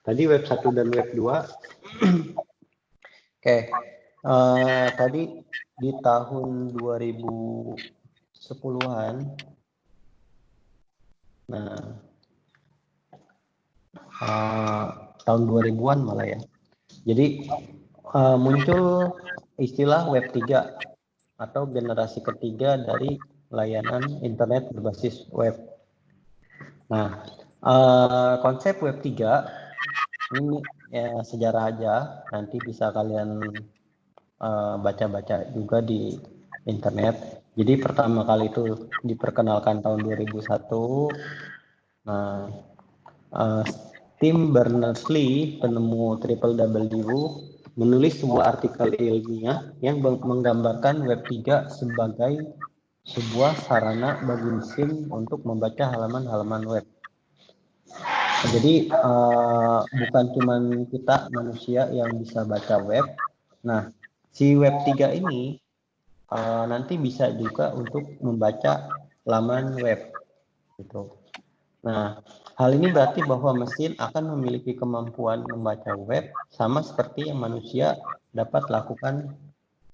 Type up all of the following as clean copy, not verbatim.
Tadi web 1 dan web 2. Oke. Tadi di tahun 2010-an. Nah, tahun 2000-an malah ya. Jadi muncul istilah web 3 atau generasi ketiga dari layanan internet berbasis web. Nah, konsep web 3 ini ya sejarah aja, nanti bisa kalian baca-baca juga di internet. Jadi pertama kali itu diperkenalkan tahun 2001. Nah, Tim Berners-Lee, penemu www, menulis sebuah artikel ilmiah yang menggambarkan web 3 sebagai sebuah sarana bagi mesin untuk membaca halaman-halaman web. Jadi bukan cuma kita manusia yang bisa baca web. Nah, si web 3 ini nanti bisa juga untuk membaca laman web gitu. Nah, hal ini berarti bahwa mesin akan memiliki kemampuan membaca web sama seperti yang manusia dapat lakukan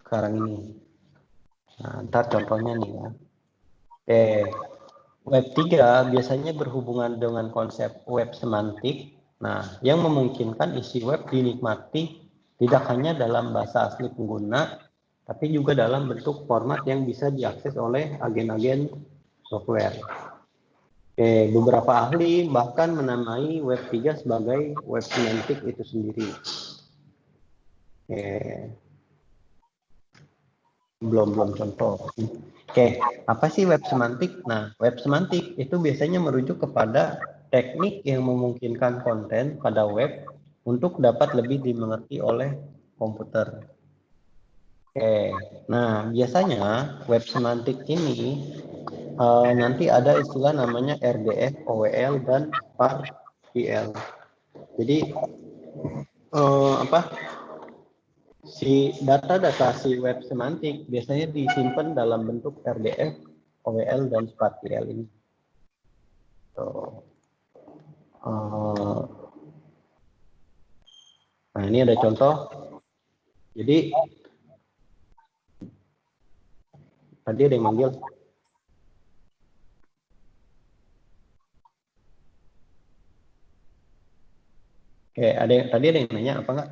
sekarang ini. Nah, ntar contohnya nih ya. Web 3 biasanya berhubungan dengan konsep web semantik. Nah, yang memungkinkan isi web dinikmati tidak hanya dalam bahasa asli pengguna, tapi juga dalam bentuk format yang bisa diakses oleh agen-agen software. Beberapa ahli bahkan menamai web 3 sebagai web semantik itu sendiri. Belum contoh. Apa sih web semantik? Nah, web semantik itu biasanya merujuk kepada teknik yang memungkinkan konten pada web untuk dapat lebih dimengerti oleh komputer. Nah biasanya web semantik ini nanti ada istilah namanya RDF, OWL, dan PAR-IL. Jadi si data-data si web semantik biasanya disimpan dalam bentuk RDF, OWL, dan SPARQL ini. Nah ini ada contoh. Jadi tadi ada yang manggil. Tadi ada yang nanya apa enggak?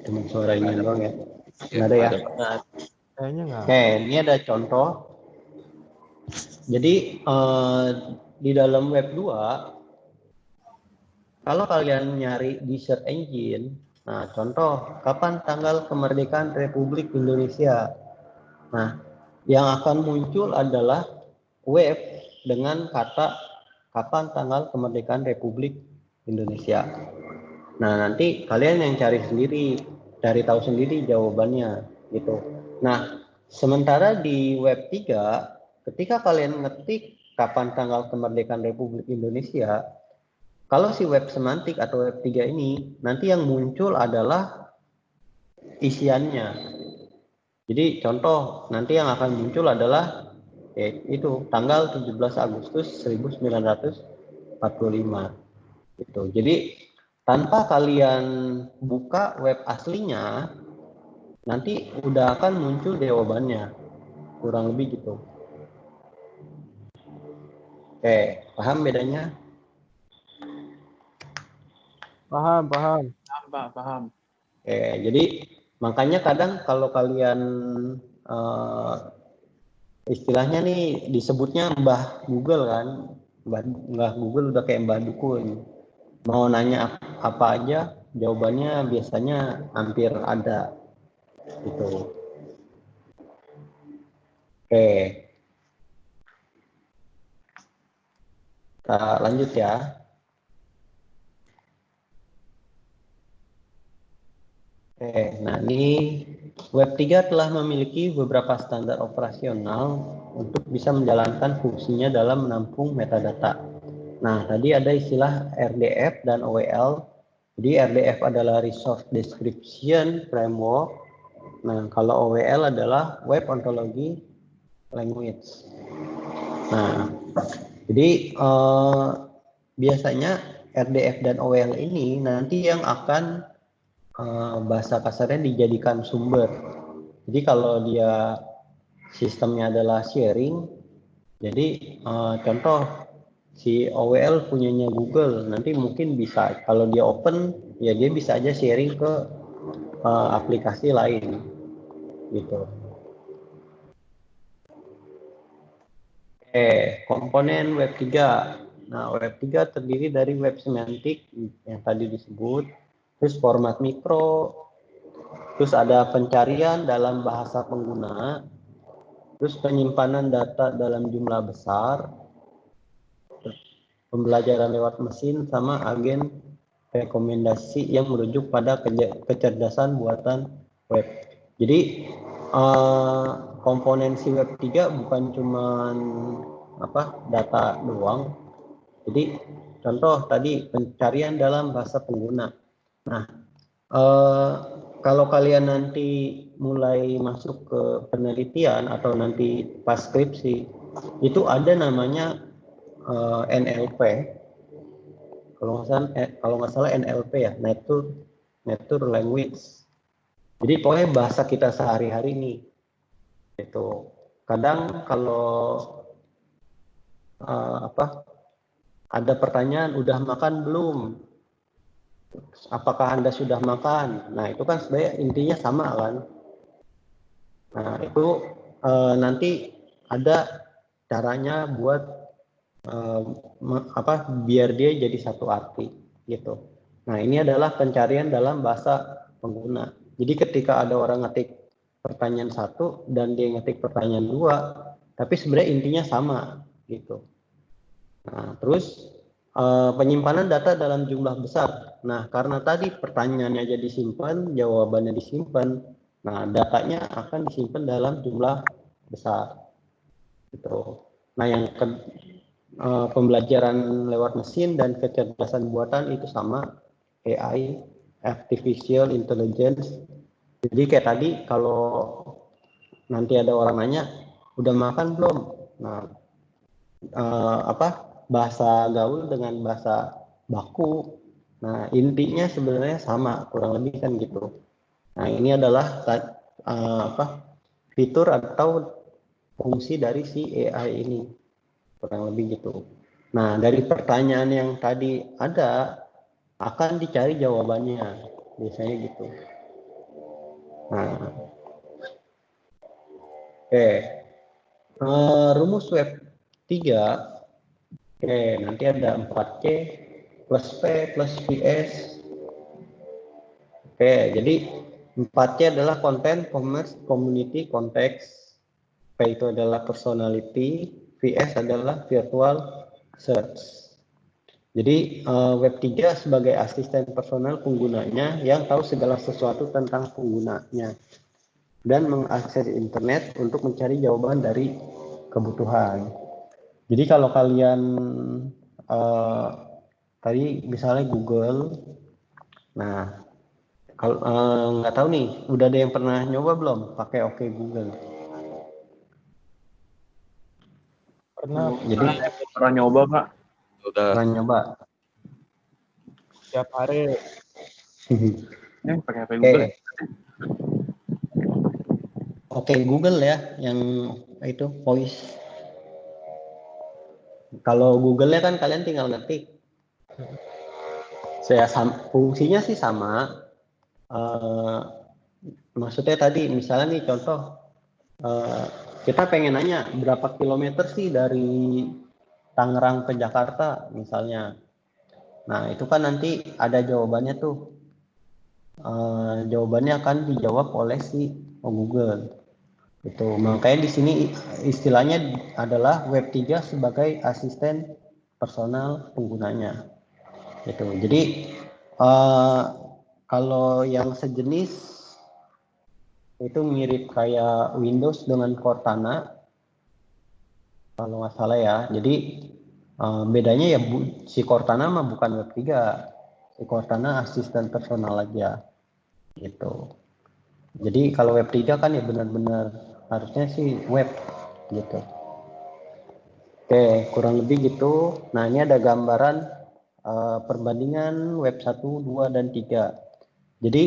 Cuma suara ini doang ya. Nggak ada ya? Kayaknya nggak. Ini ada contoh. Jadi di dalam web 2, kalau kalian nyari di search engine, nah contoh, kapan tanggal kemerdekaan Republik Indonesia? Nah, yang akan muncul adalah web dengan kata kapan tanggal kemerdekaan Republik Indonesia. Nah, nanti kalian yang cari tahu sendiri jawabannya gitu. Nah, sementara di web 3, ketika kalian ngetik kapan tanggal kemerdekaan Republik Indonesia, kalau si web semantik atau web 3 ini, nanti yang muncul adalah isiannya. Jadi contoh, nanti yang akan muncul adalah itu tanggal 17 Agustus 1945. Gitu. Jadi tanpa kalian buka web aslinya, nanti udah akan muncul jawabannya. Kurang lebih gitu. Paham bedanya? Paham. Jadi makanya kadang kalau kalian istilahnya nih disebutnya Mbah Google kan, Mbah Google udah kayak Mbah Dukun. Mau nanya apa aja, jawabannya biasanya hampir ada gitu. Kita lanjut ya. Nah ini web 3 telah memiliki beberapa standar operasional untuk bisa menjalankan fungsinya dalam menampung metadata. Nah, tadi ada istilah RDF dan OWL. Jadi RDF adalah Resource Description Framework. Nah, kalau OWL adalah Web Ontology Language. Nah, Jadi biasanya RDF dan OWL ini nanti yang akan bahasa kasarnya dijadikan sumber. Jadi kalau dia sistemnya adalah sharing, jadi contoh si OWL punyanya Google, nanti mungkin bisa kalau dia open ya dia bisa aja sharing ke aplikasi lain gitu. Komponen Web 3. Nah, Web 3 terdiri dari web semantik yang tadi disebut, terus format mikro, terus ada pencarian dalam bahasa pengguna, terus penyimpanan data dalam jumlah besar, pembelajaran lewat mesin, sama agen rekomendasi yang merujuk pada kecerdasan buatan web. Jadi komponen si Web 3 bukan cuman data doang. Jadi contoh tadi pencarian dalam bahasa pengguna. Nah, kalau kalian nanti mulai masuk ke penelitian atau nanti pas skripsi, itu ada namanya NLP. Kalau nggak salah NLP ya, Nature Language. Jadi pokoknya bahasa kita sehari-hari nih. Itu kadang kalau ada pertanyaan, udah makan belum? Apakah Anda sudah makan? Nah, itu kan sebenarnya intinya sama kan. Nah, itu nanti ada caranya buat biar dia jadi satu arti gitu. Nah, ini adalah pencarian dalam bahasa pengguna. Jadi ketika ada orang ngetik pertanyaan satu dan dia ngetik pertanyaan dua, tapi sebenarnya intinya sama gitu. Nah, terus penyimpanan data dalam jumlah besar. Nah, karena tadi pertanyaannya jadi disimpan, jawabannya disimpan, nah datanya akan disimpan dalam jumlah besar. Gitu. Nah, yang pembelajaran lewat mesin dan kecerdasan buatan itu sama, AI, Artificial Intelligence. Jadi kayak tadi kalau nanti ada orang nanya, udah makan belum? Nah, bahasa gaul dengan bahasa baku. Nah, intinya sebenarnya sama, kurang lebih kan gitu. Nah, ini adalah fitur atau fungsi dari si AI ini, kurang lebih gitu. Nah, dari pertanyaan yang tadi ada, akan dicari jawabannya, biasanya gitu. Nah, rumus Web 3, nanti ada 4C plus P plus VS. Jadi 4C adalah content, commerce, community, context. P itu adalah personality, VS adalah virtual search. Jadi Web 3 sebagai asisten personal penggunanya yang tahu segala sesuatu tentang penggunanya dan mengakses internet untuk mencari jawaban dari kebutuhan. Jadi kalau kalian tadi misalnya Google, nah kalau nggak tahu nih, udah ada yang pernah nyoba belum pakai OK Google? Pernah. Jadi pernah nyoba Pak. Udah. pernah nyoba. Tiap hari. Pakai HP Google. Oke Google ya, yang itu voice. Kalau Google-nya kan kalian tinggal ngetik. Fungsinya sih sama. Maksudnya tadi misalnya nih contoh, kita pengen nanya berapa kilometer sih dari Tangerang ke Jakarta misalnya. Nah itu kan nanti ada jawabannya tuh. Jawabannya akan dijawab oleh si Google. Itu makanya di sini istilahnya adalah Web 3 sebagai asisten personal penggunanya. Gitu. Jadi kalau yang sejenis itu mirip kayak Windows dengan Cortana kalau nggak salah ya. Jadi bedanya ya si Cortana mah bukan Web 3, si Cortana asisten personal aja gitu. Jadi kalau Web 3 kan ya benar-benar harusnya sih web gitu. Oke, kurang lebih gitu. Nah, ini ada gambaran perbandingan web 1, 2, dan 3. Jadi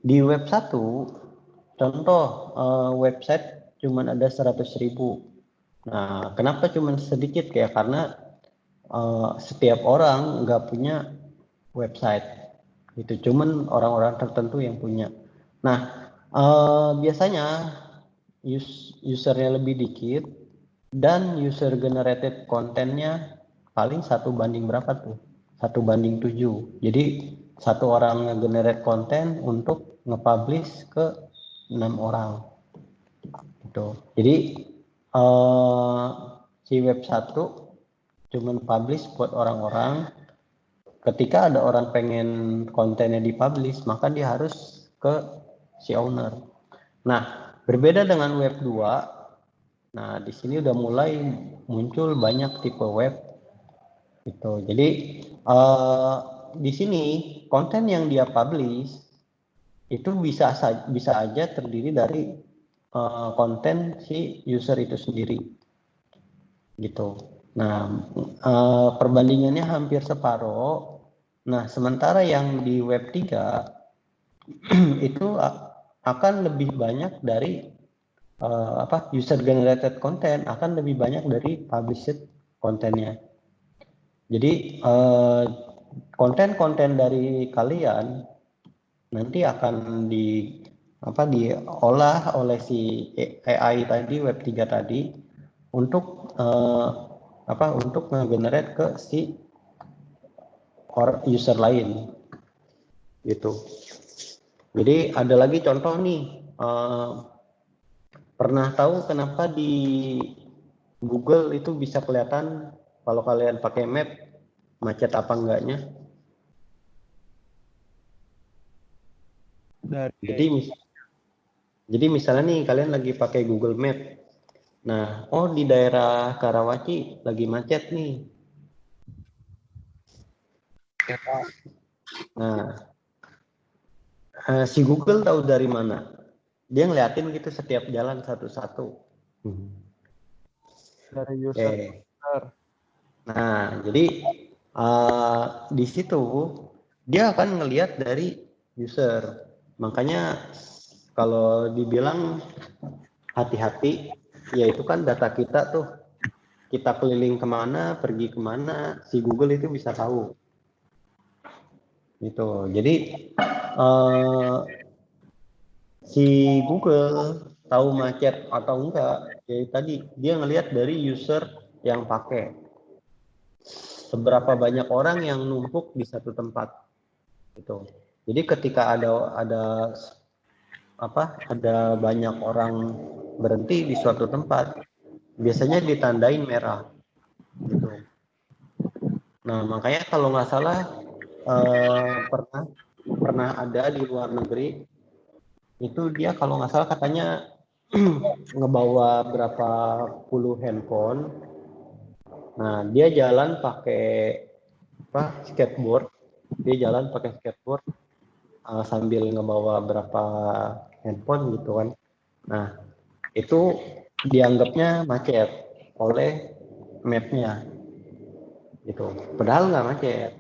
di web 1, contoh website cuman ada 100.000. Nah, kenapa cuman sedikit ya? Karena setiap orang nggak punya website. Itu cuman orang-orang tertentu yang punya. Nah, biasanya usernya lebih dikit dan user generated kontennya paling 1 banding berapa tuh? 1 banding 7. Jadi satu orang nge-generate konten untuk nge-publish ke 6 orang. Gitu. Jadi si web 1 cuman publish buat orang-orang. Ketika ada orang pengen kontennya dipublish, maka dia harus ke si owner. Nah, berbeda dengan web 2. Nah, di sini udah mulai muncul banyak tipe web gitu. Jadi di sini konten yang dia publish itu bisa aja terdiri dari konten si user itu sendiri gitu. Nah, perbandingannya hampir separuh. Nah, sementara yang di web 3 itu akan lebih banyak dari user generated content, akan lebih banyak dari published kontennya. Jadi konten-konten dari kalian nanti akan diolah oleh si AI tadi, web 3 tadi, untuk untuk nge-generate ke si user lain gitu. Jadi ada lagi contoh nih, pernah tahu kenapa di Google itu bisa kelihatan kalau kalian pakai map macet apa enggaknya? Jadi misalnya nih kalian lagi pakai Google Map. Nah, di daerah Karawaci lagi macet nih. Nah, si Google tahu dari mana? Dia ngeliatin gitu setiap jalan satu-satu. Dari user. Nah, jadi di situ dia akan ngelihat dari user. Makanya kalau dibilang hati-hati, ya itu kan data kita tuh. Kita keliling kemana, pergi kemana, si Google itu bisa tahu. Gitu. Jadi si Google tahu macet atau enggak, ya tadi dia ngelihat dari user yang pakai. Seberapa banyak orang yang numpuk di satu tempat. Gitu. Jadi ketika ada banyak orang berhenti di suatu tempat, biasanya ditandain merah. Gitu. Nah, makanya kalau nggak salah pernah ada di luar negeri itu dia kalau nggak salah katanya ngebawa berapa puluh handphone. Nah, dia jalan pakai skateboard. Dia jalan pakai skateboard sambil ngebawa berapa handphone gitu kan. Nah, itu dianggapnya macet oleh mapnya gitu. Padahal nggak macet.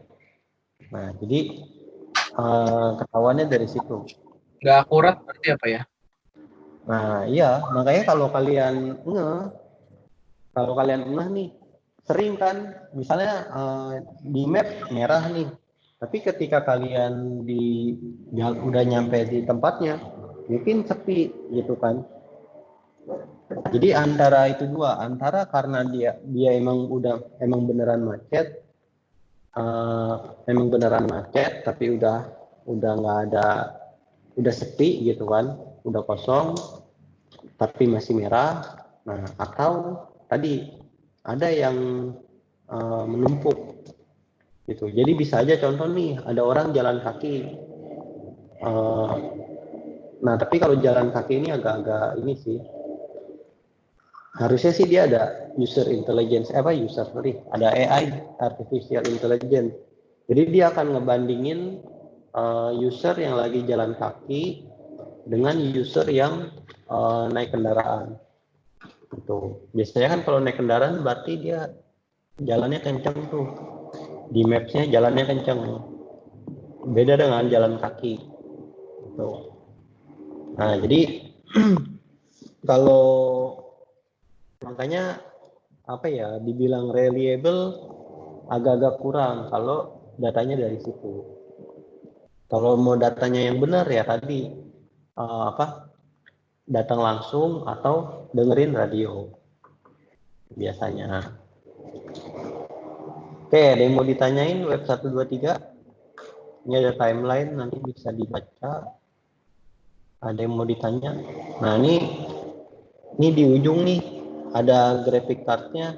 Nah, jadi ketahuannya dari situ. Nggak akurat berarti apa ya? Nah, iya, makanya kalau kalian nih, sering kan, misalnya di map merah nih, tapi ketika kalian udah nyampe di tempatnya, mungkin sepi gitu kan. Jadi antara itu dua, antara karena dia emang beneran macet, tapi udah nggak ada, udah sepi gitu kan, udah kosong, tapi masih merah. Nah, atau tadi ada yang menumpuk gitu. Jadi bisa aja contoh nih, ada orang jalan kaki. Nah, tapi kalau jalan kaki ini agak-agak ini sih. Harusnya sih dia ada ada AI, artificial intelligence. Jadi dia akan ngebandingin user yang lagi jalan kaki dengan user yang naik kendaraan. Gitu. Biasanya kan kalau naik kendaraan berarti dia jalannya kenceng tuh. Di Maps-nya jalannya kenceng. Beda dengan jalan kaki. Gitu. Nah, jadi kalau makanya apa ya, dibilang reliable agak-agak kurang kalau datanya dari situ. Kalau mau datanya yang benar ya tadi datang langsung atau dengerin radio biasanya. Oke, ada yang mau ditanyain web 123? Ini ada timeline, nanti bisa dibaca. Ada yang mau ditanya? Nah, ini di ujung nih ada graphic card-nya.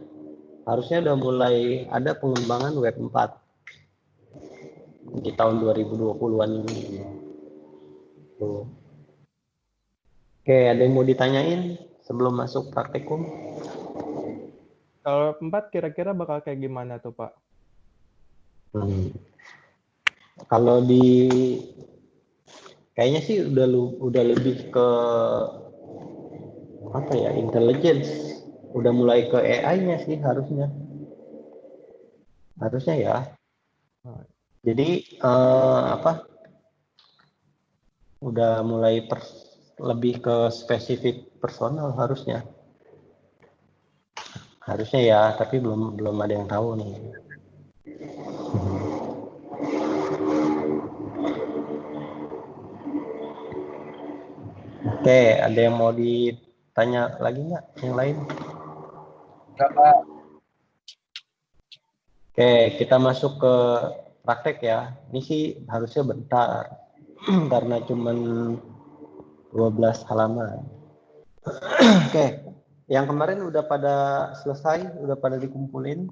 Harusnya udah mulai ada pengembangan web 4 di tahun 2020-an ini. Tuh. Oke, ada yang mau ditanyain sebelum masuk praktikum? Kalau 4 kira-kira bakal kayak gimana tuh, Pak? Kalau kayaknya sih udah lebih ke apa ya, intelligence. Udah mulai ke AI-nya sih harusnya. Harusnya ya. Jadi udah mulai lebih ke spesifik personal harusnya. Harusnya ya, tapi belum ada yang tahu nih. Oke, ada yang mau ditanya lagi nggak yang lain? Enggak, Pak. Oke, kita masuk ke praktek ya. Ini sih harusnya bentar karena cuman 12 halaman. Oke, yang kemarin udah pada selesai, udah pada dikumpulin?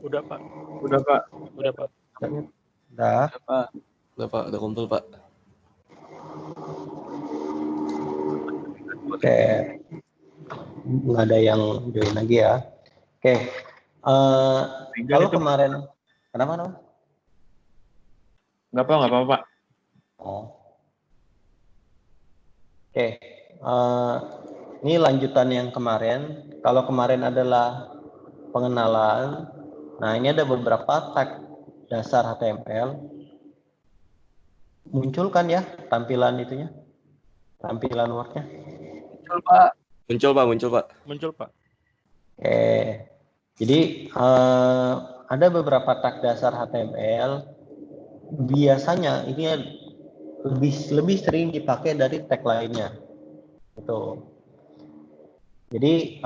Udah, Pak. Udah, Pak. Udah, Pak. Udah. Udah Pak, udah kumpul Pak. Oke, nggak ada yang join lagi ya. Oke, kalau kemarin, kenapa no? Nggak apa-apa, Pak. Oh. Oke, ini lanjutan yang kemarin. Kalau kemarin adalah pengenalan, nah ini ada beberapa tag dasar HTML. Muncul kan ya tampilan itunya, tampilan Word-nya? Muncul, Pak. Muncul Pak, muncul Pak. Muncul, Pak. Oke, jadi ada beberapa tag dasar HTML. Biasanya ini lebih sering dipakai dari tag lainnya. Gitu. Jadi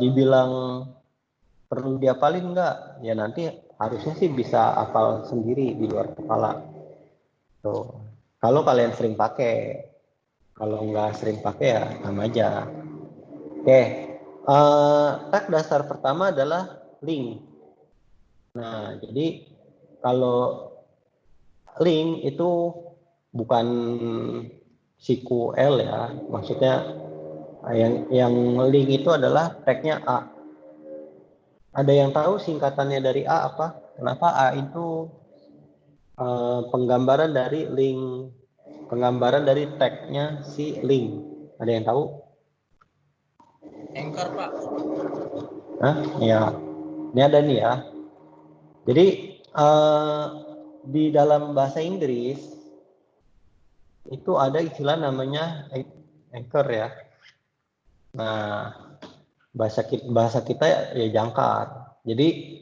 dibilang perlu diapalin nggak? Ya nanti harusnya sih bisa hafal sendiri di luar kepala. Tuh. Kalau kalian sering pakai, kalau nggak sering pakai ya sama aja. Oke, tag dasar pertama adalah link. Nah, jadi kalau link itu bukan SQL ya, maksudnya yang link itu adalah tagnya A. Ada yang tahu singkatannya dari A apa? Kenapa A itu penggambaran dari link, penggambaran dari tagnya si link? Ada yang tahu? Anchor, Pak. Hah? Ya, ini ada nih ya. Jadi di dalam bahasa Inggris itu ada istilah namanya anchor ya. Nah, bahasa kita ya jangkar. Jadi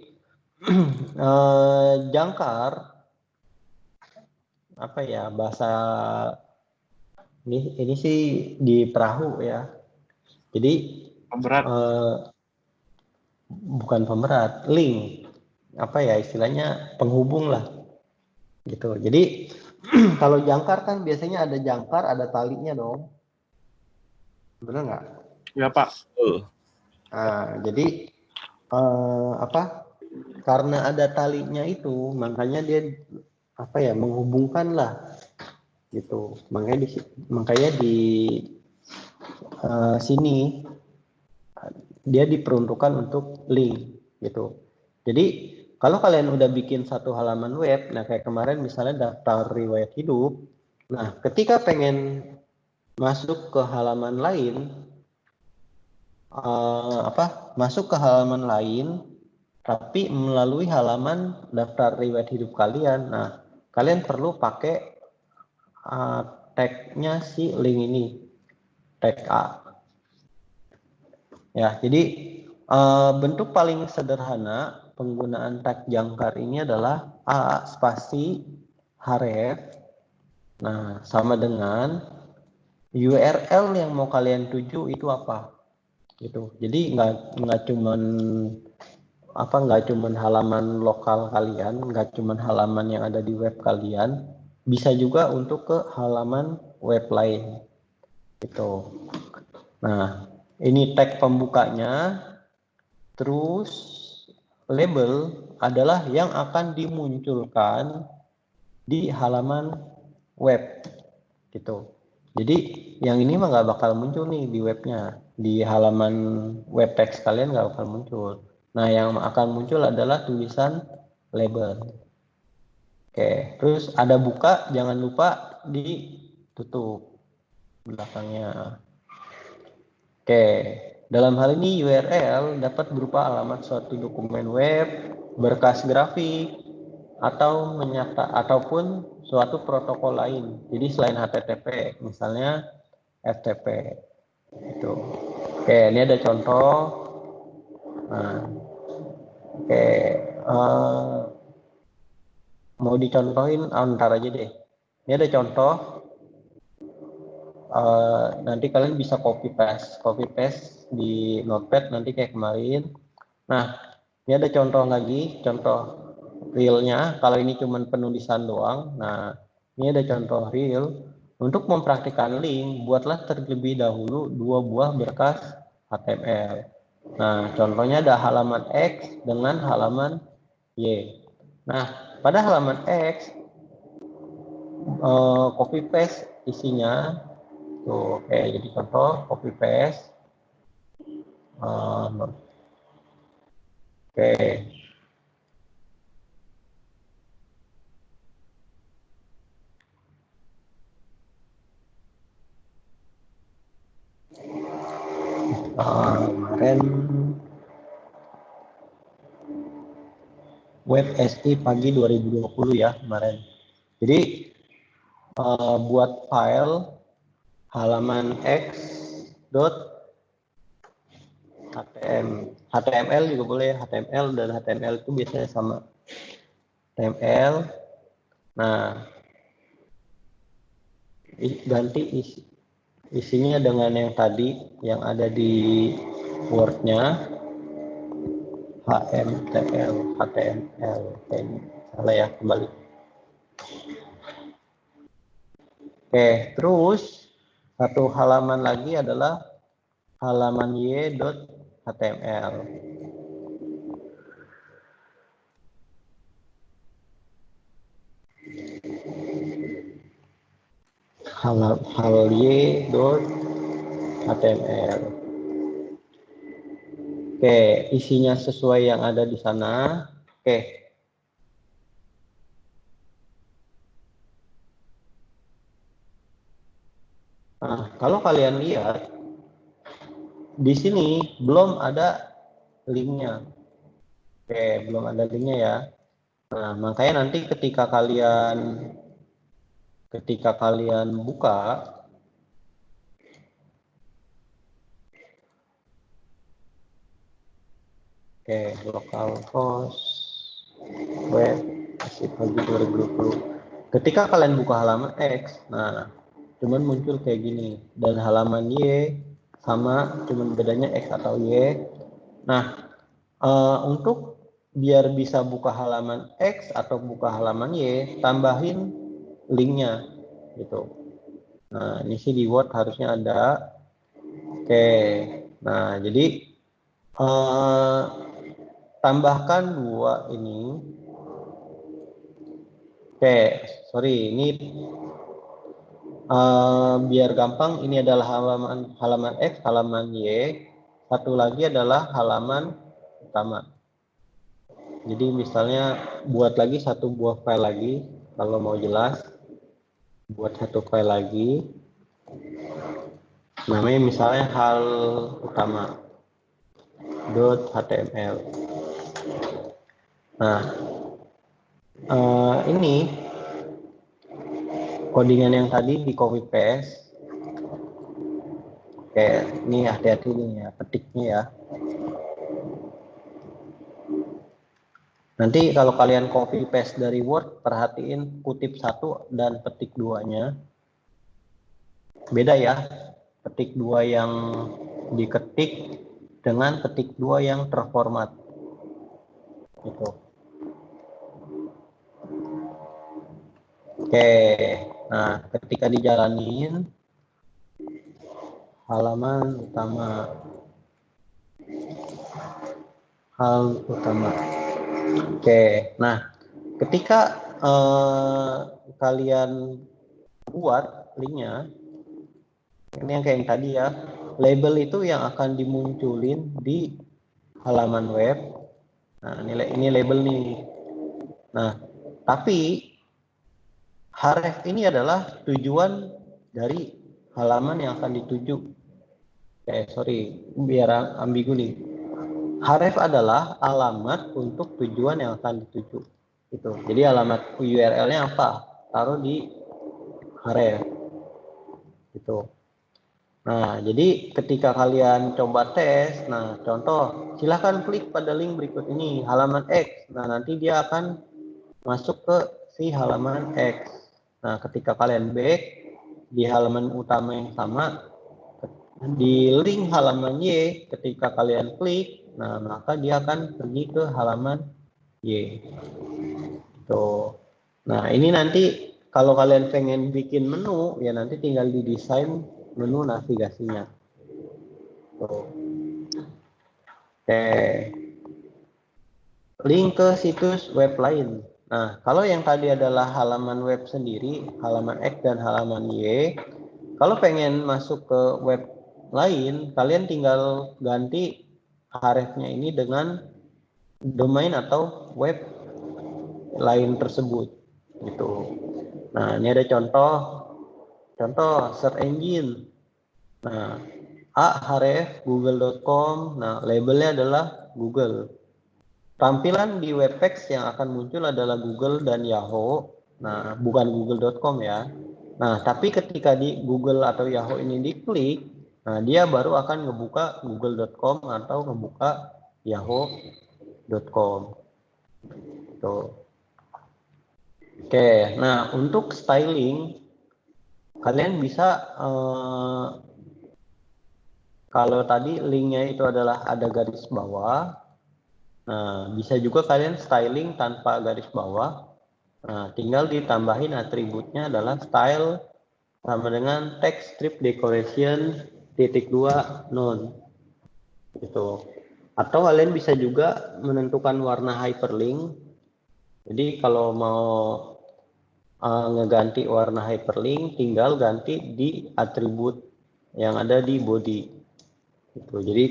jangkar apa ya, bahasa ini sih di perahu ya. Jadi Pemberat. bukan pemberat, link apa ya istilahnya, penghubung lah gitu. Jadi kalau jangkar kan biasanya ada jangkar, ada talinya dong, benar nggak? Ya, Pak. Nah, jadi karena ada talinya itu, makanya dia apa ya, menghubungkan lah gitu. Makanya di sini dia diperuntukkan untuk link gitu. Jadi kalau kalian udah bikin satu halaman web, nah kayak kemarin misalnya daftar riwayat hidup, nah ketika pengen masuk ke halaman lain, masuk ke halaman lain, tapi melalui halaman daftar riwayat hidup kalian. Nah, kalian perlu pakai tag-nya si link ini, tag A. Ya, jadi bentuk paling sederhana penggunaan tag jangkar ini adalah A spasi href. Nah, sama dengan URL yang mau kalian tuju itu apa? Gitu. Jadi nggak cuman halaman lokal kalian, nggak cuman halaman yang ada di web kalian, bisa juga untuk ke halaman web lain. Gitu. Nah, ini tag pembukanya. Terus label adalah yang akan dimunculkan di halaman web gitu. Jadi yang ini mah nggak bakal muncul nih di webnya, di halaman web text kalian nggak bakal muncul. Nah, yang akan muncul adalah tulisan label. Oke, terus ada buka, jangan lupa ditutup belakangnya. Oke, dalam hal ini URL dapat berupa alamat suatu dokumen web, berkas grafik, ataupun suatu protokol lain. Jadi selain HTTP, misalnya FTP. Itu. Oke, ini ada contoh. Nah, oke, mau dicontohin, ntar aja deh. Ini ada contoh. Nanti kalian bisa copy paste di notepad nanti kayak kemarin. Nah, ini ada contoh lagi, contoh realnya. Kalau ini cuma penulisan doang, nah ini ada contoh real. Untuk mempraktikkan link, buatlah terlebih dahulu 2 buah berkas HTML. Nah, contohnya ada halaman X dengan halaman Y. Nah, pada halaman X, copy paste isinya. Tuh, oke, jadi contoh copy paste. Oke. Kemarin web SI pagi 2020 ya kemarin. Jadi buat file halaman HTML juga boleh. HTML dan HTML itu biasanya sama. HTML. Nah, ganti isinya dengan yang tadi yang ada di Word-nya. HTML. Salah ya, kembali. Oke, terus satu halaman lagi adalah halaman y.html. Hal y.html. Oke, isinya sesuai yang ada di sana. Oke. Nah, kalau kalian lihat di sini belum ada linknya. Oke, belum ada linknya ya. Nah, makanya nanti ketika kalian buka, oke, localhost web SI pagi 2020. Ketika kalian buka halaman X, nah, cuman muncul kayak gini. Dan halaman Y sama, cuman bedanya X atau Y. Nah, untuk biar bisa buka halaman X atau buka halaman Y, tambahin linknya gitu. Nah, ini sih di Word harusnya ada. Oke, nah jadi tambahkan 2 ini. Oke, sorry, ini biar gampang, ini adalah halaman X, halaman Y. Satu lagi adalah halaman utama. Jadi misalnya buat lagi satu buah file lagi, kalau mau jelas, buat satu file lagi. Namanya misalnya hal utama. .html. Nah, ini codingan yang tadi di copy paste. Oke, ini hati-hati nih ya, petiknya ya. Nanti kalau kalian copy paste dari Word, perhatiin kutip 1 dan petik 2-nya. Beda ya, petik 2 yang diketik dengan petik 2 yang terformat. Gitu. Oke, nah ketika dijalanin halaman utama, hal utama. Oke, nah ketika kalian buat linknya, ini yang kayak yang tadi ya, label itu yang akan dimunculin di halaman web. Nah, ini label nih. Nah, tapi href ini adalah tujuan dari halaman yang akan dituju. Sorry, biar ambigu nih. Href adalah alamat untuk tujuan yang akan dituju. Itu. Jadi alamat URL-nya apa? Taruh di href. Gitu. Nah, jadi ketika kalian coba tes, nah contoh, silahkan klik pada link berikut ini, halaman X. Nah, nanti dia akan masuk ke si halaman X. Nah, ketika kalian back di halaman utama yang sama, di link halaman Y, ketika kalian klik, nah maka dia akan pergi ke halaman Y. Tuh. Nah, ini nanti kalau kalian pengen bikin menu, ya nanti tinggal didesain menu navigasinya. Tuh. Oke. Link ke situs web lain. Nah, kalau yang tadi adalah halaman web sendiri, halaman X dan halaman Y, kalau pengen masuk ke web lain, kalian tinggal ganti hrefnya ini dengan domain atau web lain tersebut. Gitu. Nah, ini ada contoh search engine. Nah, href google.com. Nah, labelnya adalah Google. Tampilan di web page yang akan muncul adalah Google dan Yahoo. Nah, bukan google.com ya. Nah, tapi ketika di Google atau Yahoo ini diklik, nah dia baru akan ngebuka google.com atau ngebuka yahoo.com. Tuh. Oke, nah untuk styling kalian bisa kalau tadi linknya itu adalah ada garis bawah. Nah, bisa juga kalian styling tanpa garis bawah. Nah, tinggal ditambahin atributnya adalah style sama dengan text strip decoration -2 none. Gitu. Atau kalian bisa juga menentukan warna hyperlink. Jadi kalau mau ngeganti warna hyperlink, tinggal ganti di atribut yang ada di body. Gitu. Jadi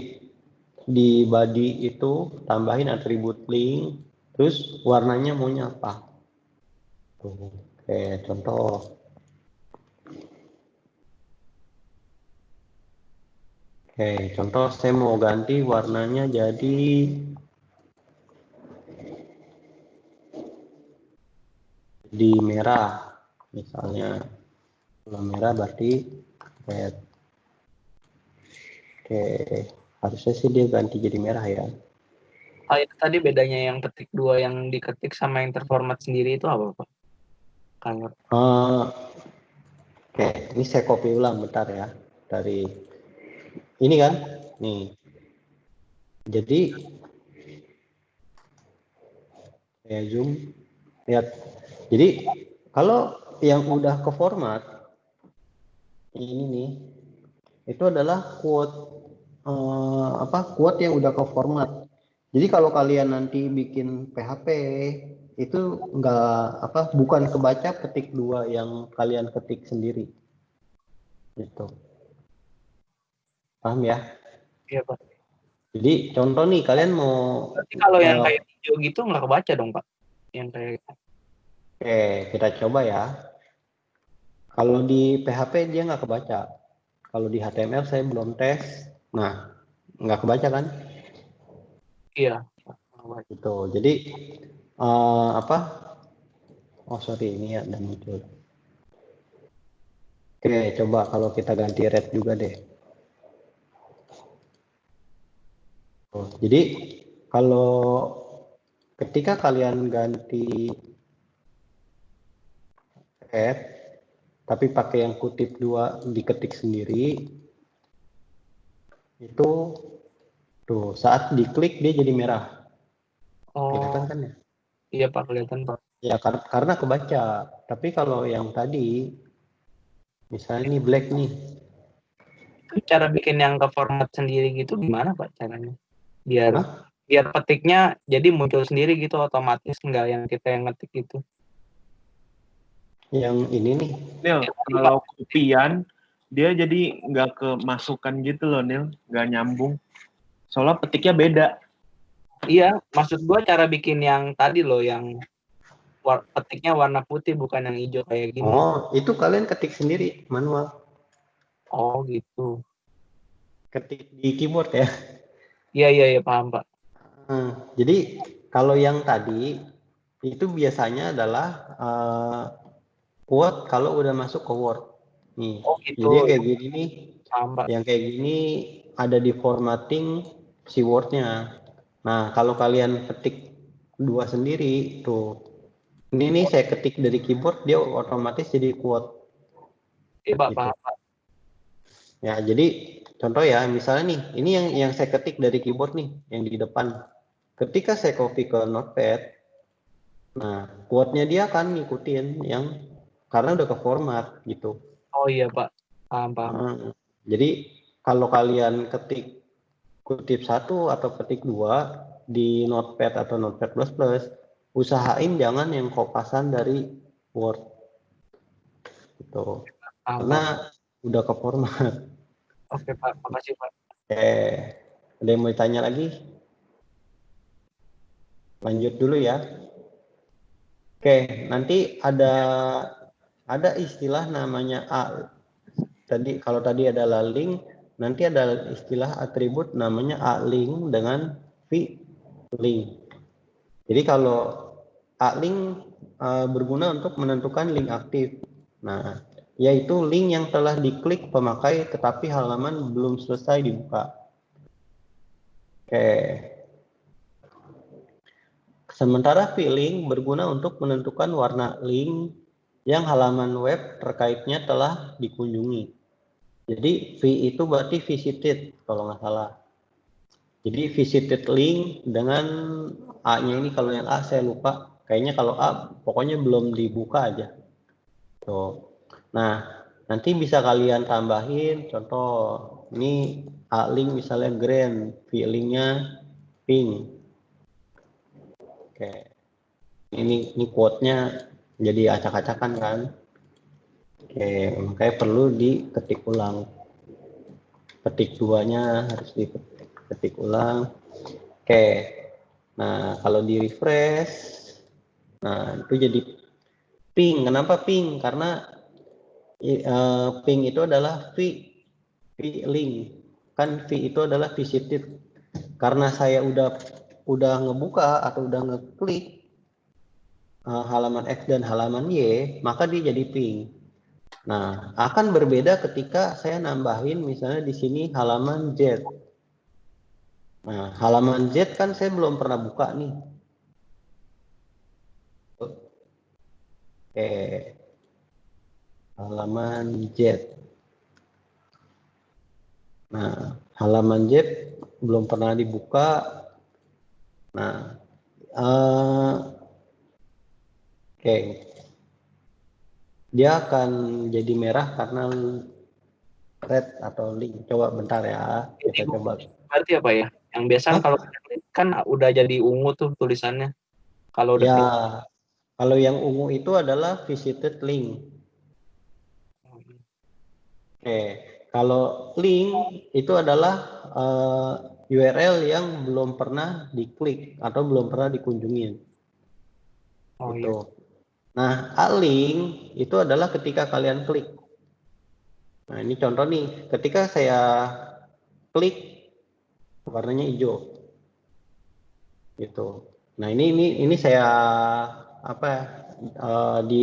di body itu tambahin atribut link, terus warnanya maunya apa. Tuh. Oke, contoh. Oke, contoh saya mau ganti warnanya jadi di merah. Misalnya kalau merah berarti red. Oke, harusnya sih dia ganti jadi merah ya. Oh, itu tadi bedanya yang petik 2 yang diketik sama yang terformat sendiri itu apa, Pak? Oke, ini saya copy ulang bentar ya. Dari ini kan, nih. Jadi, saya zoom. Lihat. Jadi, kalau yang udah ke format, ini nih, itu adalah quote quote yang udah ke format. Jadi kalau kalian nanti bikin PHP itu bukan kebaca petik 2 yang kalian ketik sendiri. Gitu. Paham ya? Iya, Pak. Jadi contoh nih kalian mau Berarti kalau yang kayak hijau gitu nggak kebaca dong, Pak? Yang kayak Oke, kita coba ya. Kalau di PHP dia nggak kebaca. Kalau di HTML saya belum tes. Nah, nggak kebaca kan? Iya. Gitu. Jadi apa? Oh sorry, ini ada muncul. Oke, coba kalau kita ganti red juga deh. Jadi kalau ketika kalian ganti red, tapi pakai yang kutip 2 diketik sendiri, itu tuh saat diklik dia jadi merah. Kelihatan Oh, kan ya? iya Pak, kelihatan Pak. Ya karena kebaca. Tapi kalau yang tadi, misalnya ini black nih, Itu cara bikin yang ke format sendiri gitu gimana Pak caranya? Biar Hah? biar petiknya jadi muncul sendiri gitu otomatis, nggak yang kita yang ngetik gitu. Yang ini nih. Nil, Ya, tadi, kalau kopian dia jadi nggak kemasukan gitu loh Nil, nggak nyambung. Soalnya petiknya beda. Iya, maksud gua cara bikin yang tadi loh, yang petiknya warna putih bukan yang hijau kayak gini. Oh, itu kalian ketik sendiri manual. Oh gitu. Ketik di keyboard ya. Iya paham Pak. Jadi kalau yang tadi itu biasanya adalah quote kalau udah masuk ke Word. Nih, Oh gitu. jadi kayak gini nih, Paham Pak. yang kayak gini ada di formatting si Word-nya. Nah, kalau kalian ketik 2 sendiri, tuh. Ini nih saya ketik dari keyboard, dia otomatis jadi quote. Iya Pak, Gitu. paham Pak. Ya, jadi contoh ya, misalnya nih, ini yang saya ketik dari keyboard nih, yang di depan. Ketika saya copy ke Notepad, nah quote-nya dia akan ngikutin yang karena udah ke format gitu. Oh iya Pak, paham. Jadi kalau kalian ketik kutip 1 atau ketik 2 di Notepad atau Notepad++, usahain jangan yang kopasan dari Word gitu. Paham, Karena udah ke format. Oke Pak, makasih Pak. Ada yang mau ditanya lagi? Lanjut dulu ya. Oke, nanti ada istilah namanya kalau tadi adalah link, nanti ada istilah atribut namanya A-link dengan V-link. Jadi kalau A-link berguna untuk menentukan link aktif. Nah, yaitu link yang telah diklik pemakai tetapi halaman belum selesai dibuka. Oke. Sementara V-link berguna untuk menentukan warna link yang halaman web terkaitnya telah dikunjungi. Jadi V itu berarti visited kalau nggak salah. Jadi visited link dengan A-nya ini, kalau yang A saya lupa. Kayaknya kalau A pokoknya belum dibuka aja. Tuh. Nah, nanti bisa kalian tambahin contoh ini A-link misalnya green, V-linknya pink. Oke. Ini quote-nya jadi acak-acakan kan. Oke, makanya perlu diketik ulang. Ketik 2-nya harus diketik ulang. Oke. Nah, kalau di refresh, nah itu jadi pink. Kenapa pink? Karena pink itu adalah V-link. Kan V itu adalah visited. Karena saya udah ngebuka atau udah ngeklik halaman X dan halaman Y, maka dia jadi pink. Nah, akan berbeda ketika saya nambahin misalnya di sini halaman Z. Nah, halaman Z kan saya belum pernah buka nih. Oke. Halaman Z. Nah, halaman Z belum pernah dibuka. Nah, oke. Dia akan jadi merah karena red atau link. Coba bentar ya, kita coba. Berarti apa ya? Yang biasa kalau kan udah jadi ungu tuh tulisannya. Kalau udah Ya, kalau yang ungu itu adalah visited link. Oke, kalau link itu adalah URL yang belum pernah diklik atau belum pernah dikunjungin. Oh Gitu. iya. Nah, A-link itu adalah ketika kalian klik. Nah, ini contoh nih, ketika saya klik warnanya hijau. Gitu. Nah, ini saya di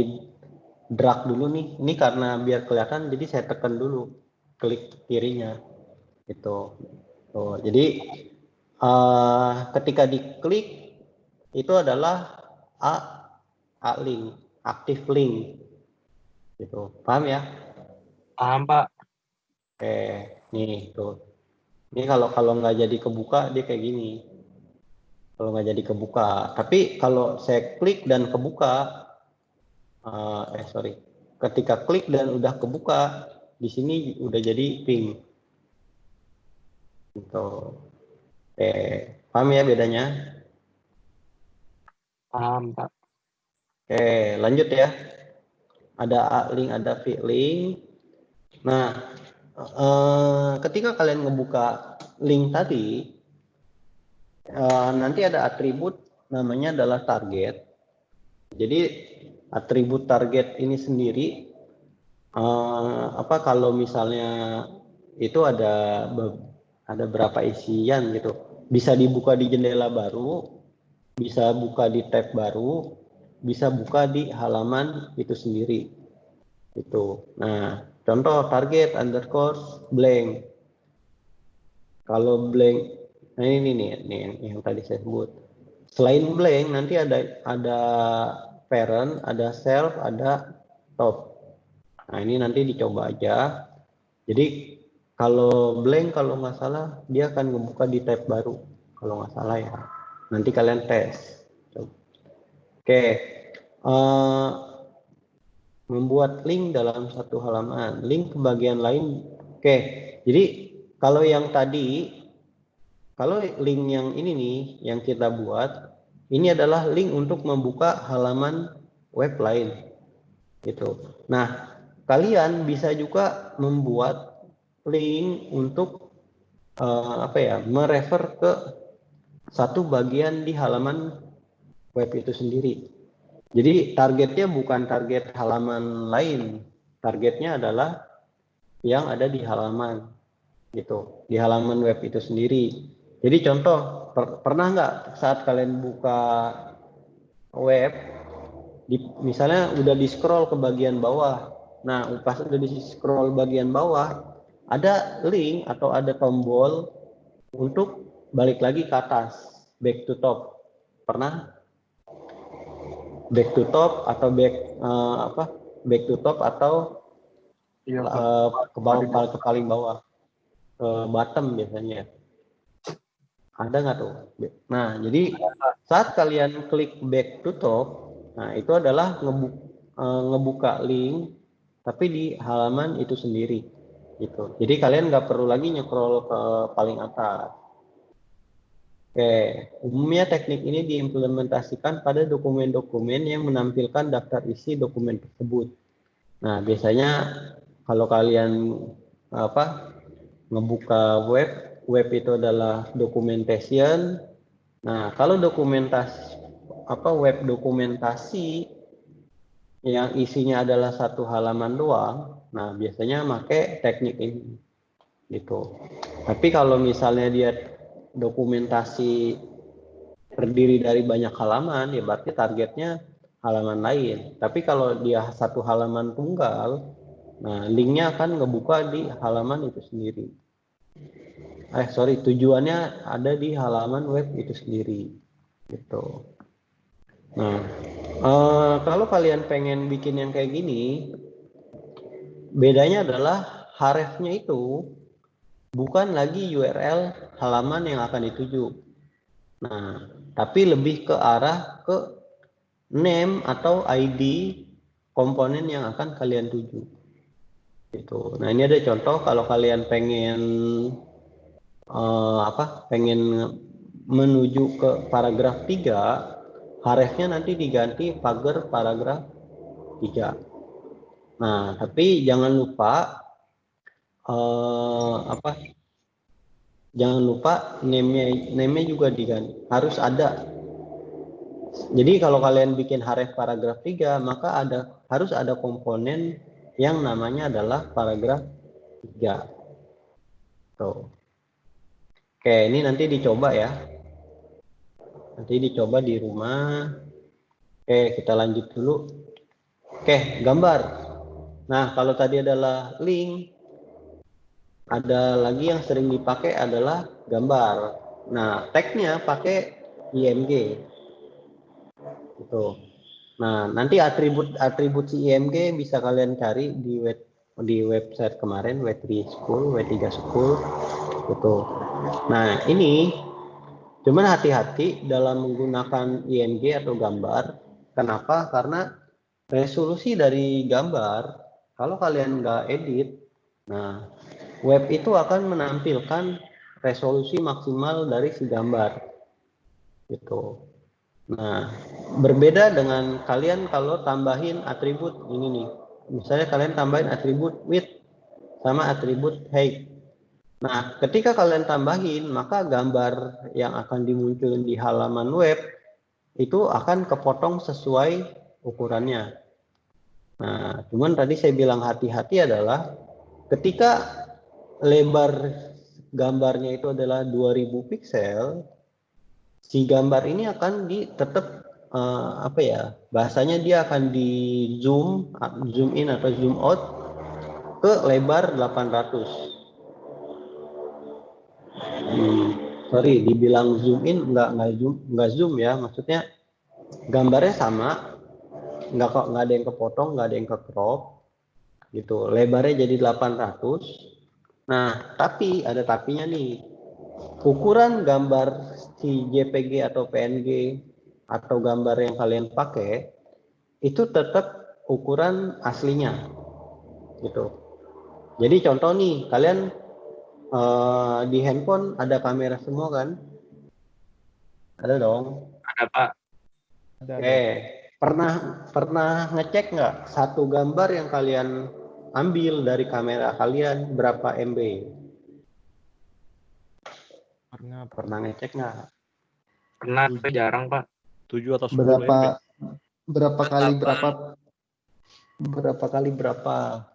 drag dulu nih. Ini karena biar kelihatan, jadi saya tekan dulu klik kirinya. Gitu. Tuh, jadi ketika diklik itu adalah A link, aktif link. Gitu. Paham ya? Paham, Pak. Oke, nih tuh. Ini kalau nggak jadi kebuka dia kayak gini. Kalau nggak jadi kebuka. Tapi kalau saya klik dan kebuka, ketika klik dan udah kebuka, di sini udah jadi pink. Gitu. Oke, paham ya bedanya? Paham, Pak. Oke, lanjut ya. Ada A link, ada V link. Nah, ketika kalian ngebuka link tadi, nanti ada atribut namanya adalah target. Jadi atribut target ini sendiri, kalau misalnya itu ada berapa isian gitu. Bisa dibuka di jendela baru, bisa buka di tab baru, bisa buka di halaman itu sendiri. Itu. Nah, contoh target underscore blank. Kalau blank, nah ini nih yang tadi saya sebut. Selain blank nanti ada parent, ada self, ada top. Nah, ini nanti dicoba aja. Jadi kalau blank kalau nggak salah dia akan ngebuka di tab baru kalau nggak salah ya. Nanti kalian tes. Oke. Membuat link dalam satu halaman, link ke bagian lain. Oke, jadi kalau yang tadi, kalau link yang ini nih, yang kita buat, ini adalah link untuk membuka halaman web lain. Gitu. Nah, kalian bisa juga membuat link untuk merefer ke satu bagian di halaman web itu sendiri. Jadi targetnya bukan target halaman lain, targetnya adalah yang ada di halaman, gitu, di halaman web itu sendiri. Jadi contoh, pernah nggak saat kalian buka web, misalnya udah di scroll ke bagian bawah, nah pas udah di scroll bagian bawah, ada link atau ada tombol untuk balik lagi ke atas, back to top, pernah? Back to top atau back to top atau Iya, Pak. ke bawah, ke paling bawah, ke bottom biasanya. Ada nggak tuh? Nah, jadi saat kalian klik back to top, nah itu adalah ngebuka link tapi di halaman itu sendiri, gitu. Jadi kalian nggak perlu lagi nyekrol ke paling atas. Oke, umumnya teknik ini diimplementasikan pada dokumen-dokumen yang menampilkan daftar isi dokumen tersebut. Nah, biasanya kalau kalian ngebuka web itu adalah documentation. Nah, kalau web dokumentasi yang isinya adalah satu halaman doang, nah biasanya pakai teknik ini, gitu. Tapi kalau misalnya dia dokumentasi terdiri dari banyak halaman, ya berarti targetnya halaman lain. Tapi kalau dia satu halaman tunggal, nah linknya akan ngebuka di halaman itu sendiri. Tujuannya ada di halaman web itu sendiri, gitu. Nah, kalau kalian pengen bikin yang kayak gini, bedanya adalah href-nya itu bukan lagi URL halaman yang akan dituju. Nah, tapi lebih ke arah ke name atau ID komponen yang akan kalian tuju. Gitu. Nah, ini ada contoh kalau kalian pengen pengen menuju ke paragraf 3, href-nya nanti diganti pagar paragraf 3. Nah, tapi jangan lupa name-nya juga diganti, harus ada. Jadi kalau kalian bikin href paragraf 3, maka harus ada komponen yang namanya adalah paragraf 3. Tuh. Oke, ini nanti dicoba ya. Nanti dicoba di rumah. Oke, kita lanjut dulu. Oke, gambar. Nah, kalau tadi adalah link, ada lagi yang sering dipakai adalah gambar. Nah, tagnya pakai IMG. Gitu. Nah, nanti atribut si IMG bisa kalian cari di website kemarin, W3 School, W3 School. Gitu. Nah, ini cuman hati-hati dalam menggunakan IMG atau gambar. Kenapa? Karena resolusi dari gambar, kalau kalian nggak edit, nah web itu akan menampilkan resolusi maksimal dari si gambar. Gitu. Nah, berbeda dengan kalian kalau tambahin atribut ini nih. Misalnya kalian tambahin atribut width sama atribut height. Nah, ketika kalian tambahin, maka gambar yang akan dimunculkan di halaman web itu akan kepotong sesuai ukurannya. Nah, cuman tadi saya bilang hati-hati adalah ketika lebar gambarnya itu adalah 2000 pixel, si gambar ini akan tetap apa ya, bahasanya dia akan di zoom in atau zoom out ke lebar 800. Sorry, dibilang zoom in nggak zoom ya, maksudnya gambarnya sama, nggak ada yang kepotong, nggak ada yang ke crop gitu, lebarnya jadi 800. Nah, tapi ada tapinya nih, ukuran gambar si JPG atau PNG atau gambar yang kalian pakai itu tetap ukuran aslinya gitu. Jadi contoh nih, kalian di handphone ada kamera semua kan? Ada dong. Ada Pak. Ada. Pernah ngecek nggak satu gambar yang kalian ambil dari kamera kalian berapa MB? Pernah ngecek nggak? Pernah, tapi jarang Pak. 7 atau 10 MB. Berapa kali berapa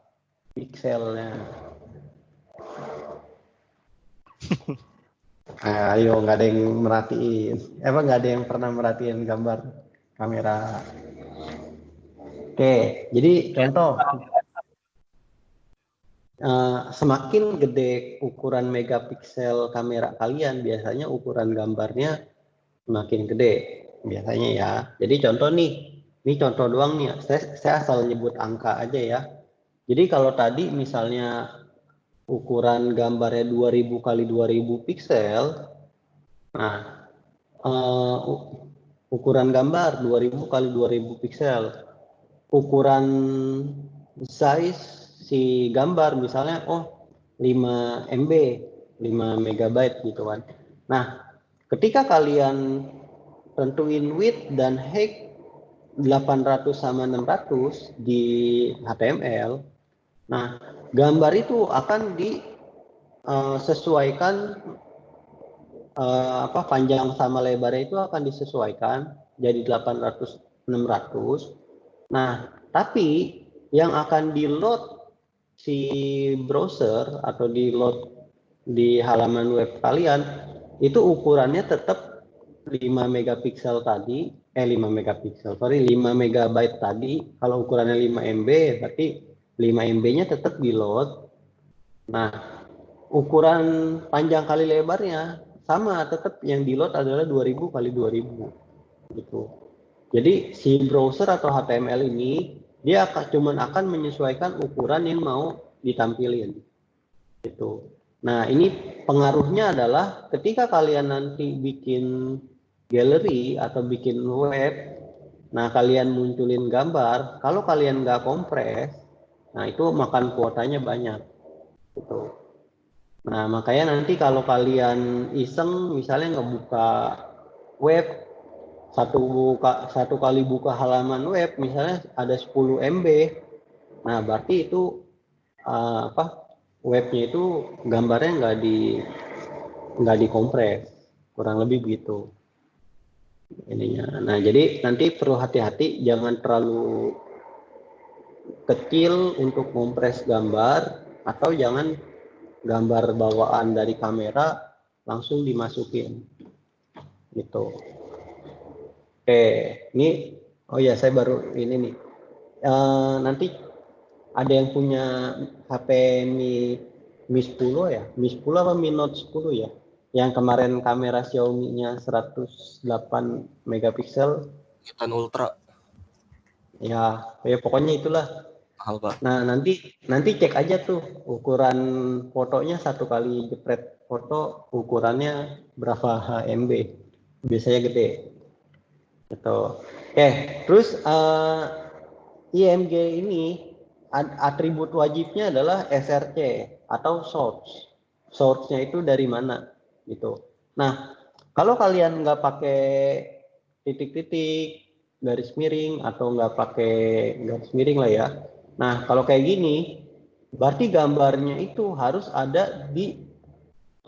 pikselnya? Ayo, nggak ada yang merhatiin. Emang nggak ada yang pernah merhatiin gambar kamera. Oke, jadi contoh, semakin gede ukuran megapiksel kamera kalian, biasanya ukuran gambarnya semakin gede, biasanya ya. Jadi contoh nih, ini contoh doang nih. Saya asal nyebut angka aja ya. Jadi kalau tadi misalnya ukuran gambarnya 2000 kali 2000 piksel, nah ukuran gambar 2000 kali 2000 piksel, ukuran size si gambar misalnya 5 MB, 5 megabyte gitu kan. Nah, ketika kalian tentuin width dan height 800 sama 600 di HTML, nah gambar itu akan disesuaikan panjang sama lebarnya itu akan disesuaikan jadi 800 600. Nah, tapi yang akan di-load si browser atau di-load di halaman web kalian itu ukurannya tetap 5 megapiksel tadi, 5 megabyte tadi. Kalau ukurannya 5 MB berarti 5 MB-nya tetap di-load. Nah, ukuran panjang kali lebarnya sama, tetap yang di-load adalah 2000 kali 2000 gitu. Jadi si browser atau HTML ini dia cuman akan menyesuaikan ukuran yang mau ditampilin gitu. Nah, ini pengaruhnya adalah ketika kalian nanti bikin galeri atau bikin web, nah kalian munculin gambar, kalau kalian nggak kompres, nah itu makan kuotanya banyak gitu. Nah, makanya nanti kalau kalian iseng misalnya ngebuka web, satu kali buka halaman web misalnya ada 10 MB, nah berarti itu webnya itu gambarnya nggak dikompres, kurang lebih begitu ininya. Nah, jadi nanti perlu hati-hati, jangan terlalu kecil untuk kompres gambar, atau jangan gambar bawaan dari kamera langsung dimasukin gitu. Oke, ini oh ya saya baru ini nih. Nanti ada yang punya HP Mi 10 ya? Mi 10 apa Mi Note 10 ya? Yang kemarin kamera Xiaomi-nya 108 megapiksel. Titan Ultra. Ya pokoknya itulah. Mahal, Pak. Nah, nanti cek aja tuh ukuran fotonya, satu kali jepret foto ukurannya berapa MB. Biasanya gede. Gitu. Oke, terus IMG ini atribut wajibnya adalah SRC atau source. Source-nya itu dari mana gitu. Nah, kalau kalian nggak pakai titik-titik, garis miring atau nggak pakai garis miring lah ya. Nah, kalau kayak gini, berarti gambarnya itu harus ada di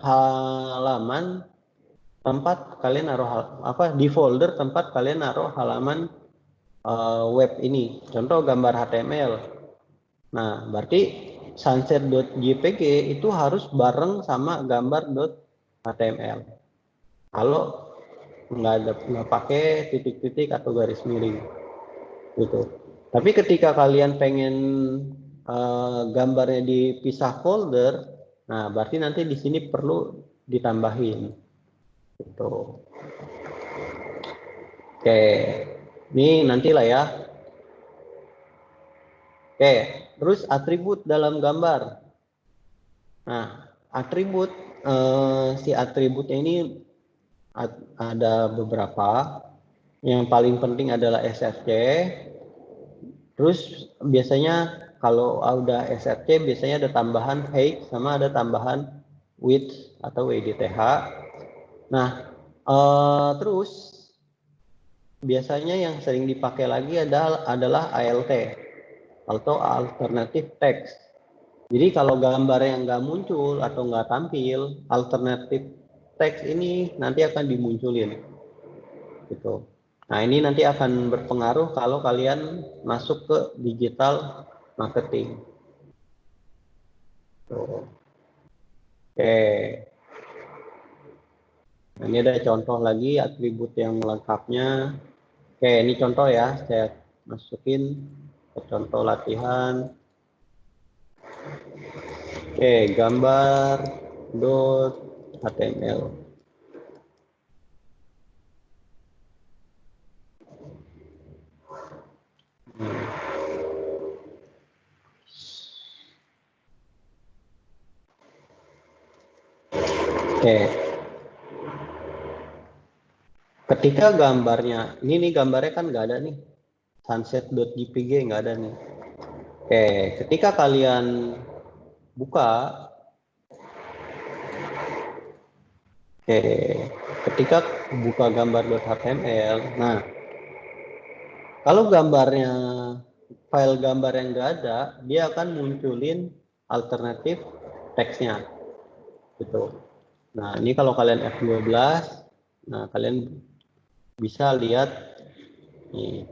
halaman tempat kalian naruh di folder tempat kalian naruh halaman web ini. Contoh gambar HTML. Nah, berarti sunset.jpg itu harus bareng sama gambar.html. Kalau nggak pakai titik-titik atau garis miring, gitu. Tapi ketika kalian pengen gambarnya dipisah folder, nah berarti nanti di sini perlu ditambahin, gitu. Oke, ini nantilah ya. Oke, terus atribut dalam gambar. Nah, atribut si atributnya ini ada beberapa. Yang paling penting adalah SRC. Terus biasanya kalau udah SRC biasanya ada tambahan height sama ada tambahan width atau WDTH. Nah, terus biasanya yang sering dipakai lagi adalah ALT atau alternative text. Jadi kalau gambar yang nggak muncul atau nggak tampil, alternative text ini nanti akan dimunculin, gitu. Nah, ini nanti akan berpengaruh kalau kalian masuk ke digital marketing. Tuh. Oke. Nah, ini ada contoh lagi atribut yang lengkapnya. Oke, ini contoh ya, saya masukin ke contoh latihan. Oke, gambar .html. Oke. Ketika gambarnya, ini nih gambarnya kan nggak ada nih. Sunset.jpg nggak ada nih. Oke, ketika kalian buka, oke, ketika buka gambar.html, nah, kalau gambarnya, file gambar yang nggak ada, dia akan munculin alternatif teksnya, gitu. Nah, ini kalau kalian F12, nah kalian bisa lihat nih.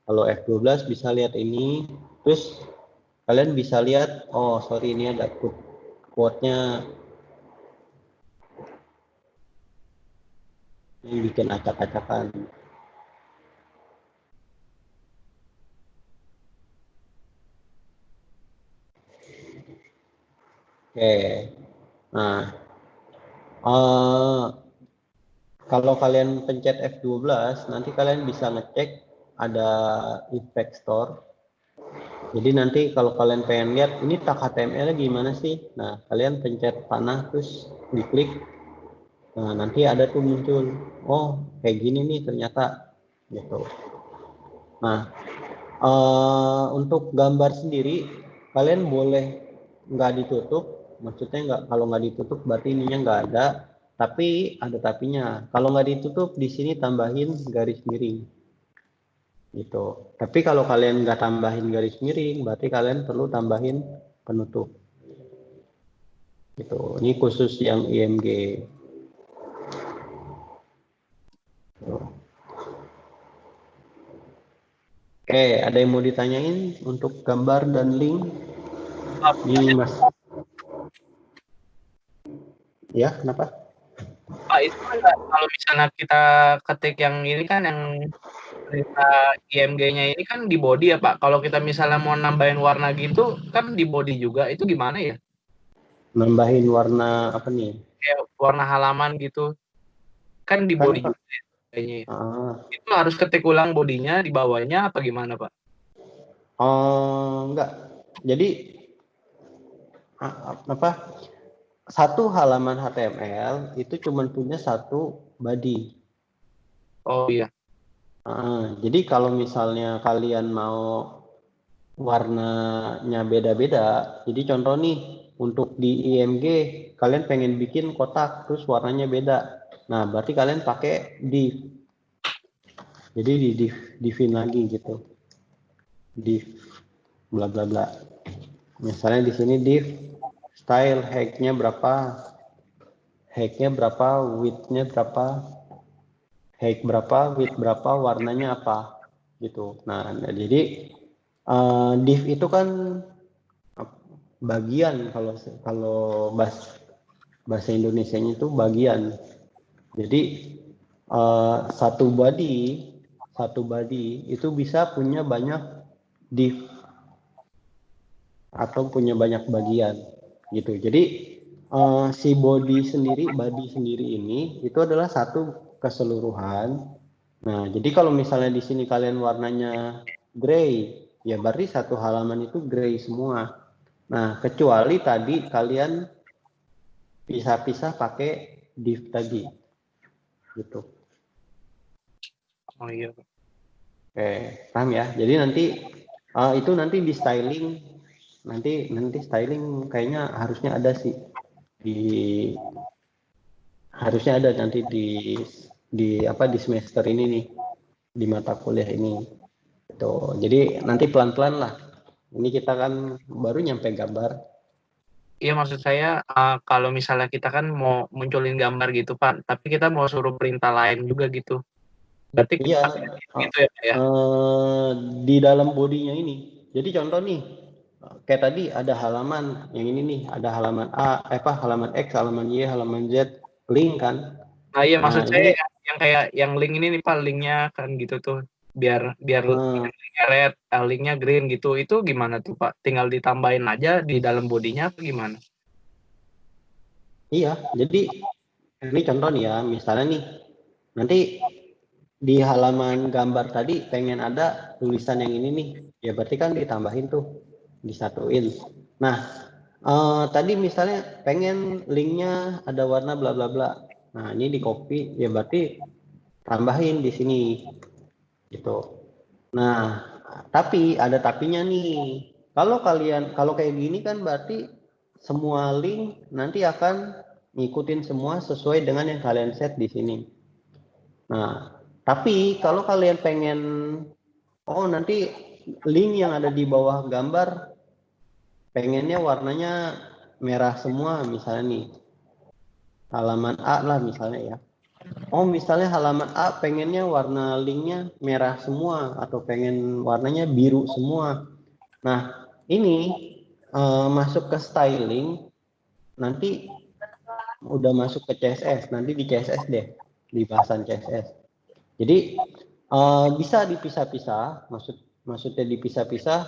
Kalau F12 bisa lihat ini, terus kalian bisa lihat, oh sorry ini ada quote-nya yang bikin acak-acakan. Oke, nah kalau kalian pencet F12, nanti kalian bisa ngecek ada effect store. Jadi nanti kalau kalian pengen lihat ini tag HTML-nya gimana sih, nah kalian pencet panah terus diklik, nah nanti ada tuh muncul, oh kayak gini nih ternyata, gitu. Nah, untuk gambar sendiri kalian boleh nggak ditutup, maksudnya nggak, kalau nggak ditutup berarti ininya nggak ada, tapi ada tapinya. Kalau nggak ditutup di sini tambahin garis miring, gitu. Tapi kalau kalian nggak tambahin garis miring berarti kalian perlu tambahin penutup, gitu. Ini khusus yang IMG. Oke, ada yang mau ditanyain untuk gambar dan link? Ini Mas. Ya, kenapa? Pak, itu kan kalau misalnya kita ketik yang ini kan yang perintah IMG-nya ini kan di body ya Pak. Kalau kita misalnya mau nambahin warna gitu kan di body juga. Itu gimana ya? Nambahin warna apa nih? Kayak warna halaman gitu. Kan di Kan body juga ya, kayaknya. Itu harus ketik ulang bodinya di bawahnya apa gimana Pak? Enggak. Jadi apa? Satu halaman HTML itu cuma punya satu body. Oh iya. Jadi kalau misalnya kalian mau warnanya beda-beda, jadi contoh nih untuk di IMG kalian pengen bikin kotak terus warnanya beda. Nah, berarti kalian pakai div. Jadi di divin lagi gitu. Div bla bla bla. Misalnya di sini div style height-nya berapa, width-nya berapa, height berapa, width berapa, warnanya apa gitu. Nah, jadi div itu kan bagian kalau bahasa Indonesianya itu bagian. Jadi satu body itu bisa punya banyak div atau punya banyak bagian gitu. Jadi si body sendiri ini itu adalah satu keseluruhan. Nah, jadi kalau misalnya di sini kalian warnanya gray, ya berarti satu halaman itu gray semua. Nah, kecuali tadi kalian pisah-pisah pakai div tadi, gitu. Oh iya. Oke, paham ya? Jadi nanti itu nanti di styling, nanti styling kayaknya harusnya ada sih harusnya ada nanti di semester ini nih, di mata kuliah ini. Gitu. Jadi nanti pelan-pelan lah. Ini kita kan baru nyampe gambar. Iya maksud saya kalau misalnya kita kan mau munculin gambar gitu Pak, tapi kita mau suruh perintah lain juga gitu. Berarti Iya, gitu ya Pak ya? di dalam bodinya ini. Jadi contoh nih, kayak tadi ada halaman yang ini nih, ada halaman halaman X, halaman Y, halaman Z, link kan. Nah iya maksud saya Ini yang kayak yang link ini nih Pak, linknya kan gitu tuh. Biar linknya red, linknya green gitu. Itu gimana tuh Pak? Tinggal ditambahin aja di dalam bodinya apa gimana? iya, jadi ini contoh nih ya, misalnya nih, nanti di halaman gambar tadi pengen ada tulisan yang ini nih, ya berarti kan ditambahin tuh, disatuin. Nah, tadi misalnya pengen linknya ada warna bla bla bla. Nah, ini di copy, ya berarti tambahin di sini, gitu. Nah, tapi ada tapinya nih. Kalau kayak gini kan berarti semua link nanti akan ngikutin semua sesuai dengan yang kalian set di sini. Nah, tapi kalau kalian pengen nanti link yang ada di bawah gambar pengennya warnanya merah semua misalnya nih. Halaman A lah misalnya ya. Misalnya halaman A pengennya warna linknya merah semua atau pengen warnanya biru semua. Nah, ini masuk ke styling, nanti udah masuk ke CSS, nanti di CSS deh, di bahasan CSS. Jadi bisa dipisah-pisah, maksudnya dipisah-pisah.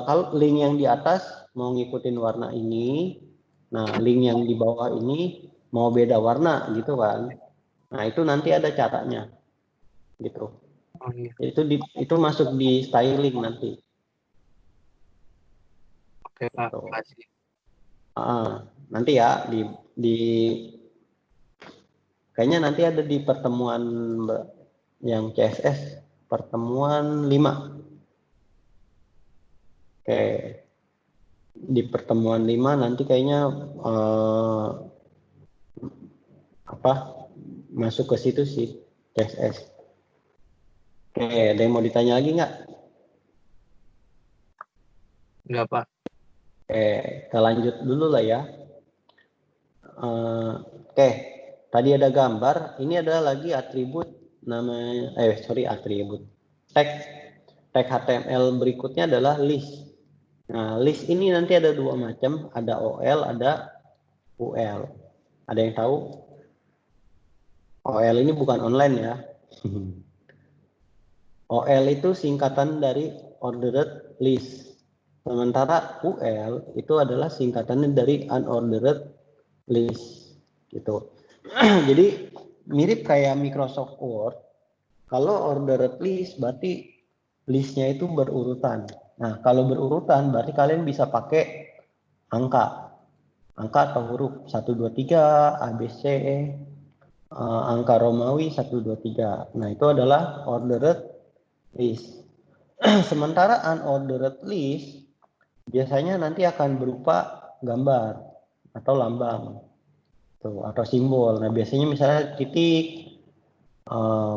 Kalau link yang di atas mau ngikutin warna ini, nah link yang di bawah ini mau beda warna gitu kan. Nah itu nanti ada caranya, gitu. Oh iya. Itu masuk di styling nanti. Oke Pak, Gitu. makasih. Nanti ya di kayaknya nanti ada di pertemuan yang CSS pertemuan 5. Oke. Di pertemuan 5 nanti kayaknya masuk ke situ sih CSS. Oke, ada yang mau ditanya lagi nggak? Enggak Pak. Oke, kita lanjut dulu lah ya. Oke, tadi ada gambar. Ini ada lagi atribut namanya, atribut. Tag HTML berikutnya adalah list. Nah, list ini nanti ada dua macam, ada OL, ada UL. Ada yang tahu? OL ini bukan online ya. OL itu singkatan dari ordered list. Sementara UL itu adalah singkatannya dari unordered list gitu. Jadi mirip kayak Microsoft Word. Kalau ordered list berarti listnya itu berurutan. Nah, kalau berurutan berarti kalian bisa pakai angka atau huruf 1 2 3 ABC, angka Romawi 1 2 3. Nah, itu adalah ordered list. Sementara unordered list biasanya nanti akan berupa gambar atau lambang tuh, atau simbol. Nah, biasanya misalnya titik,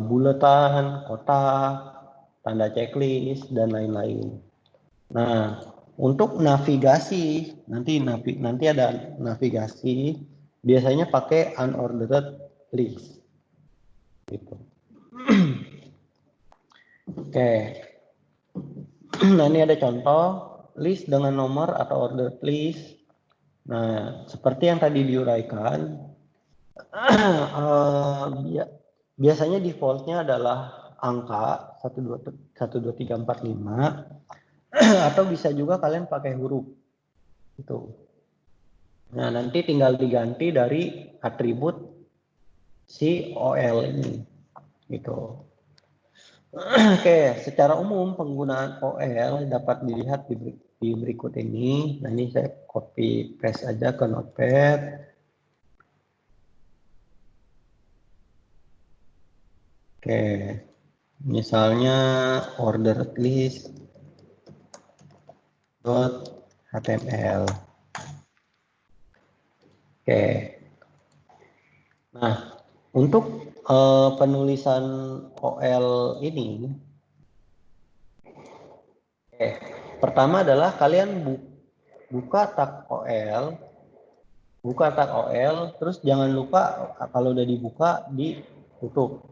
bulatan, kotak, tanda checklist, dan lain-lain. Nah, untuk navigasi, nanti ada navigasi, biasanya pakai unordered list. Gitu. Oke. Nah, ini ada contoh list dengan nomor atau ordered list. Nah, seperti yang tadi diuraikan, biasanya defaultnya adalah angka 1 2 3 4 5 atau bisa juga kalian pakai huruf itu. Nah, nanti tinggal diganti dari atribut si OL ini gitu. Oke, secara umum penggunaan OL dapat dilihat di berikut ini. Nah, ini saya copy paste aja ke Notepad. Oke, misalnya ordered list .html. Oke. Nah, untuk penulisan OL ini, pertama adalah kalian buka tag OL, terus jangan lupa kalau udah dibuka ditutup.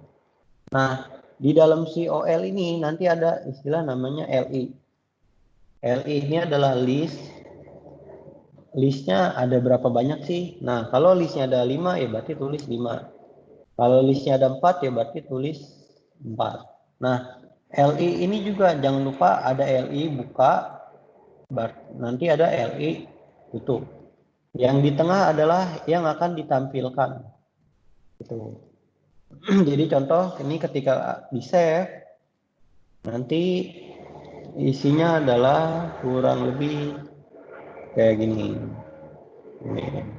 Nah, di dalam si OL ini nanti ada istilah namanya LI. LI ini adalah list. Listnya ada berapa banyak sih? Nah, kalau listnya ada 5 ya berarti tulis 5. Kalau listnya ada 4 ya berarti tulis 4. Nah, LI ini juga jangan lupa ada LI buka, nanti ada LI tutup. Yang di tengah adalah yang akan ditampilkan. Gitu. Jadi contoh ini ketika di save, nanti isinya adalah kurang lebih kayak gini. Ini.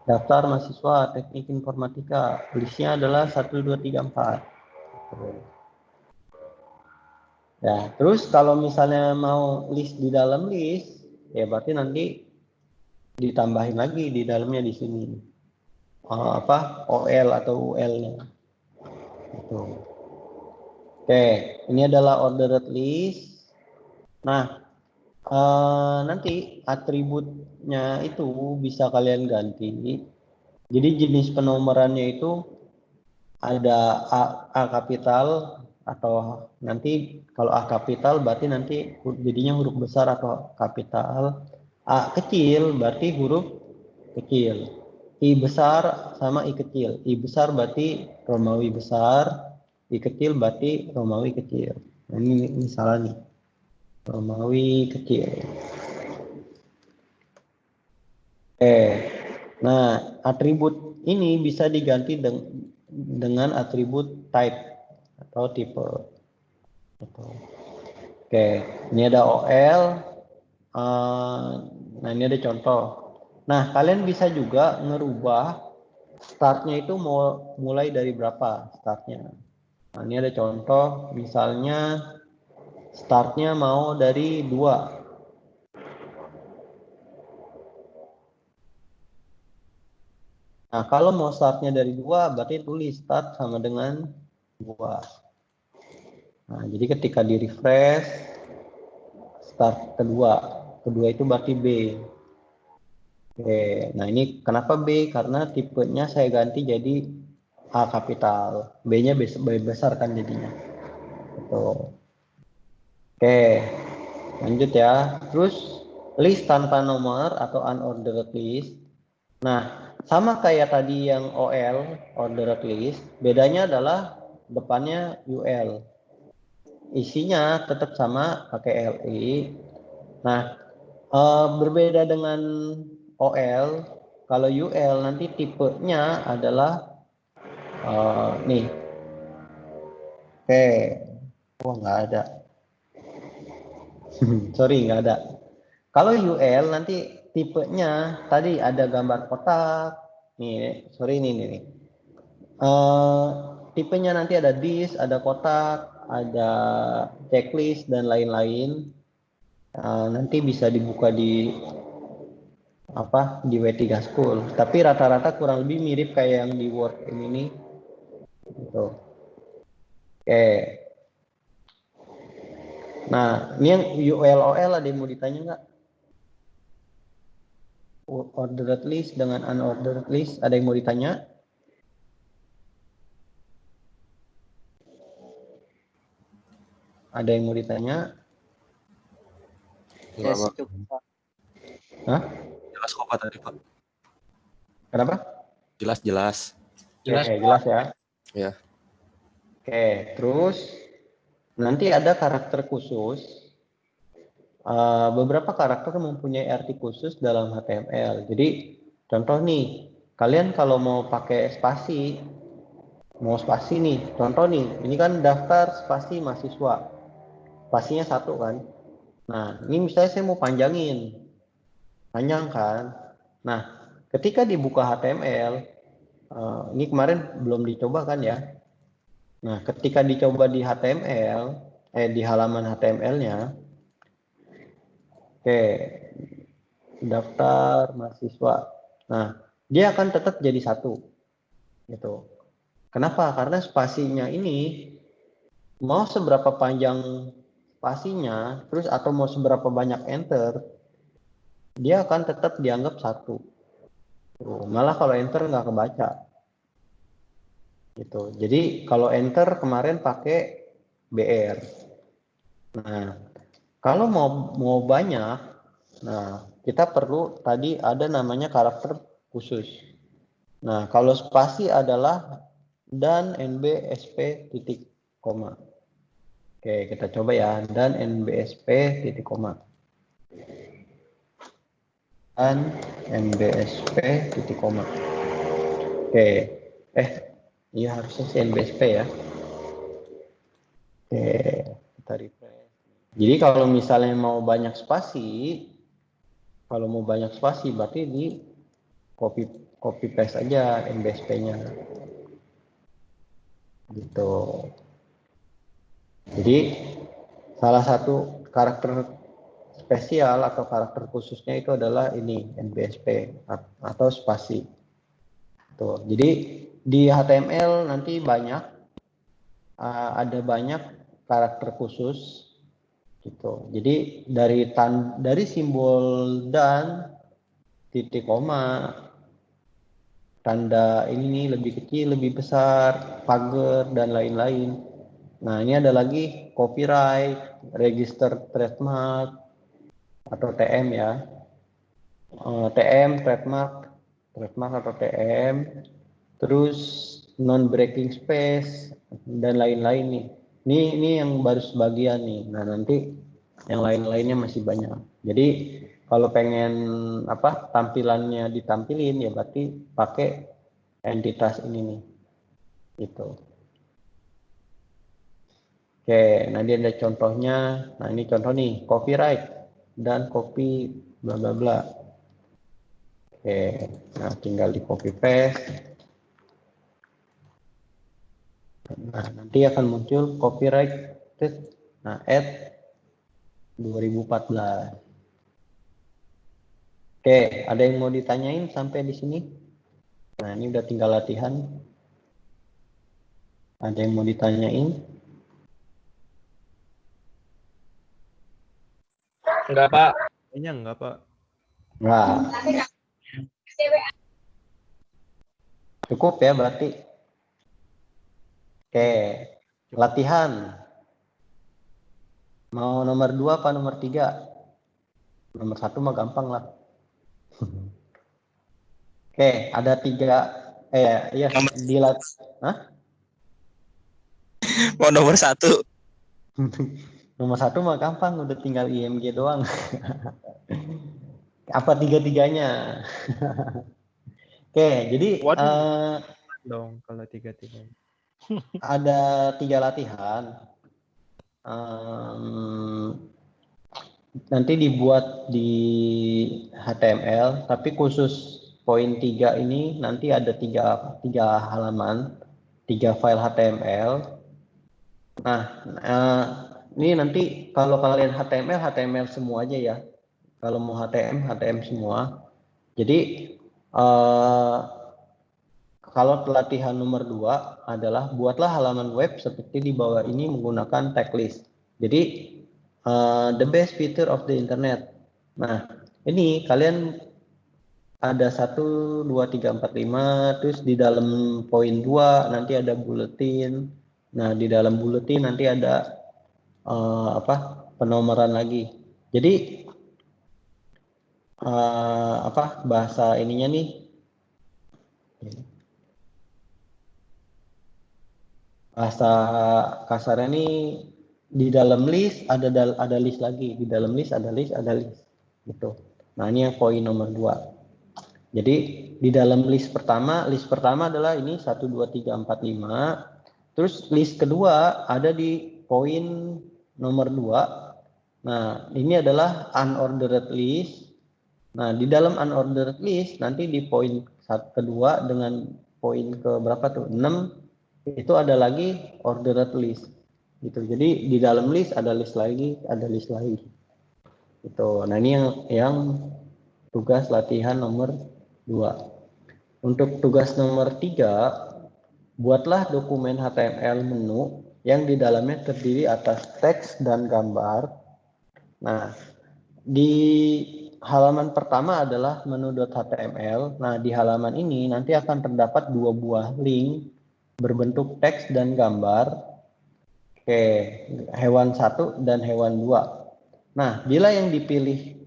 Daftar mahasiswa teknik informatika, listnya adalah 1 2 3 4. Ya, terus kalau misalnya mau list di dalam list, ya berarti nanti ditambahin lagi di dalamnya di sini. OL atau UL-nya. Gitu. Oke, ini adalah ordered list. Nah, nanti atributnya itu bisa kalian ganti. Jadi jenis penomorannya itu ada A kapital atau nanti kalau A kapital berarti nanti jadinya huruf besar atau kapital. A kecil berarti huruf kecil. I besar sama I kecil. I besar berarti Romawi besar, I kecil berarti Romawi kecil. Nah, ini salah nih. Romawi kecil. Nah, atribut ini bisa diganti dengan atribut type atau tipe. Oke, ini ada OL. Nah, ini ada contoh. Nah, kalian bisa juga ngerubah startnya itu mau mulai dari berapa startnya. Nah, ini ada contoh, misalnya startnya mau dari 2. Nah, kalau mau startnya dari 2, berarti tulis start sama dengan 2. Nah, jadi ketika di refresh, start kedua itu berarti B. Oke, nah ini kenapa B? Karena tipenya saya ganti jadi A kapital. B-nya besar kan jadinya. Gitu. Oke, lanjut ya. Terus list tanpa nomor atau unordered list. Nah, sama kayak tadi yang OL, ordered list, bedanya adalah depannya UL. Isinya tetap sama pakai LI. Nah, berbeda dengan OL, kalau UL nanti tipenya adalah nih. Oke, wah nggak ada. Sorry, nggak ada. Kalau UL nanti tipenya tadi ada gambar kotak. Nih, sorry nih. Tipenya nanti ada disk, ada kotak, ada checklist dan lain-lain. Nanti bisa dibuka di W3 School. Tapi rata-rata kurang lebih mirip kayak yang di Word ini. Gitu. Oke. Nah, ini yang ULOL ada yang mau ditanya nggak? Ordered list dengan unordered list ada yang mau ditanya? Ada yang mau ditanya? Enggak, Pak. Hah? Jelas kok, Pak, tadi, Pak. Kenapa? Jelas. Oke, jelas ya. Ya. Oke, terus nanti ada karakter khusus. Beberapa karakter mempunyai arti khusus dalam HTML. Jadi, contoh nih, kalian kalau mau pakai spasi nih, contoh nih, ini kan daftar spasi mahasiswa. Spasinya 1 kan. Nah, ini misalnya saya mau panjang kan. Nah, ketika dibuka HTML, ini kemarin belum dicoba kan ya. Nah, ketika dicoba di HTML, di halaman HTML-nya, oke, daftar mahasiswa. Nah, dia akan tetap jadi 1, gitu. Kenapa? Karena spasinya ini mau seberapa panjang spasinya, terus atau mau seberapa banyak enter, dia akan tetap dianggap 1. Malah kalau enter nggak kebaca. Gitu. Jadi kalau enter kemarin pakai BR. Nah, kalau mau banyak, nah kita perlu tadi ada namanya karakter khusus. Nah, kalau spasi adalah dan NBSP titik koma. Oke, kita coba ya, dan NBSP titik koma. Dan NBSP titik koma. Oke, iya harusnya sih NBSP ya. Oke, kita refresh. Jadi kalau misalnya mau banyak spasi, berarti di copy paste aja NBSP-nya. Gitu. Jadi salah satu karakter spesial atau karakter khususnya itu adalah ini NBSP atau spasi. Tuh. Jadi di HTML nanti ada banyak karakter khusus gitu. Jadi dari simbol dan titik koma, tanda ini lebih kecil, lebih besar, pagar dan lain-lain. Nah, ini ada lagi copyright, register trademark atau TM ya. TM trademark atau TM, terus non breaking space dan lain-lain nih. Ini yang baru sebagian nih. Nah, nanti yang lain-lainnya masih banyak. Jadi kalau pengen tampilannya ditampilin ya berarti pakai entitas ini nih. Gitu. Oke, nanti ada contohnya. Nah, ini contoh nih, copyright dan copy bla bla bla. Oke, nah tinggal di copy paste. Nah, nanti akan muncul copyright. Nah, add 2014. Oke, ada yang mau ditanyain sampai di sini? Nah, ini udah tinggal latihan. Ada yang mau ditanyain? Enggak, Pak. Kayaknya enggak, Pak. Enggak. Cukup ya berarti. Oke, latihan. Mau nomor 2 apa nomor 3? Nomor 1 mah gampang lah. Oke, ada 3. Ya, dilat. Hah? Mau nomor 1. Nomor 1 mah gampang, udah tinggal IMG doang. Apa 3-3-nya? Oke, jadi Waduh. Dong kalau 3-3. ada 3 latihan. Nanti dibuat di HTML, tapi khusus poin 3 ini nanti ada 3 halaman, 3 file HTML. Nah, ini nanti kalau kalian HTML semua aja ya. Kalau mau HTML semua. Jadi kalau pelatihan nomor 2 adalah buatlah halaman web seperti di bawah ini menggunakan tag list. Jadi the best feature of the internet. Nah, ini kalian ada 1, 2, 3, 4, 5, terus di dalam poin 2 nanti ada bulletin. Nah, di dalam bulletin nanti ada penomoran lagi. Jadi bahasa ininya nih, bahasa kasarnya nih, di dalam list ada list lagi, di dalam list ada list gitu. Nah, ini yang poin nomor 2. Jadi di dalam list pertama adalah ini 1, 2, 3, 4, 5. Terus list kedua ada di poin nomor 2. Nah, ini adalah unordered list. Nah, di dalam unordered list nanti di poin kedua dengan poin ke berapa tuh? 6 itu ada lagi ordered list. Gitu. Jadi di dalam list ada list lagi. Gitu. Nah, ini yang tugas latihan nomor 2. Untuk tugas nomor 3, buatlah dokumen HTML menu yang di dalamnya terdiri atas teks dan gambar. Nah, di halaman pertama adalah menu.html. Nah, di halaman ini nanti akan terdapat 2 buah link berbentuk teks dan gambar. Oke, hewan 1 dan hewan 2. Nah, bila yang dipilih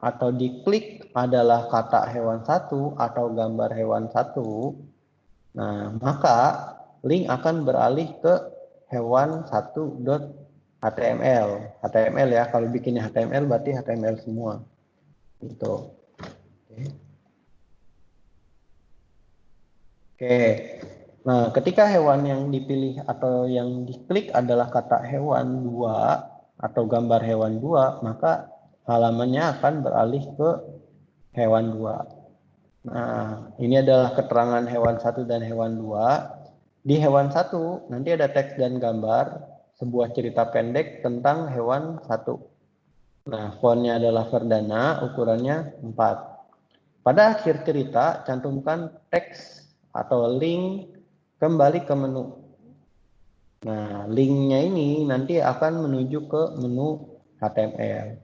atau diklik adalah kata hewan 1 atau gambar hewan 1, nah, maka link akan beralih ke hewan 1.html. HTML ya, kalau bikinnya HTML berarti HTML semua. Gitu. Oke. Nah, ketika hewan yang dipilih atau yang diklik adalah kata hewan 2 atau gambar hewan 2, maka halamannya akan beralih ke hewan 2. Nah, ini adalah keterangan hewan 1 dan hewan 2. Di hewan 1 nanti ada teks dan gambar, sebuah cerita pendek tentang hewan 1. Nah, fontnya adalah Verdana, ukurannya 4. Pada akhir cerita, cantumkan teks atau link kembali ke menu. Nah, linknya ini nanti akan menuju ke menu HTML.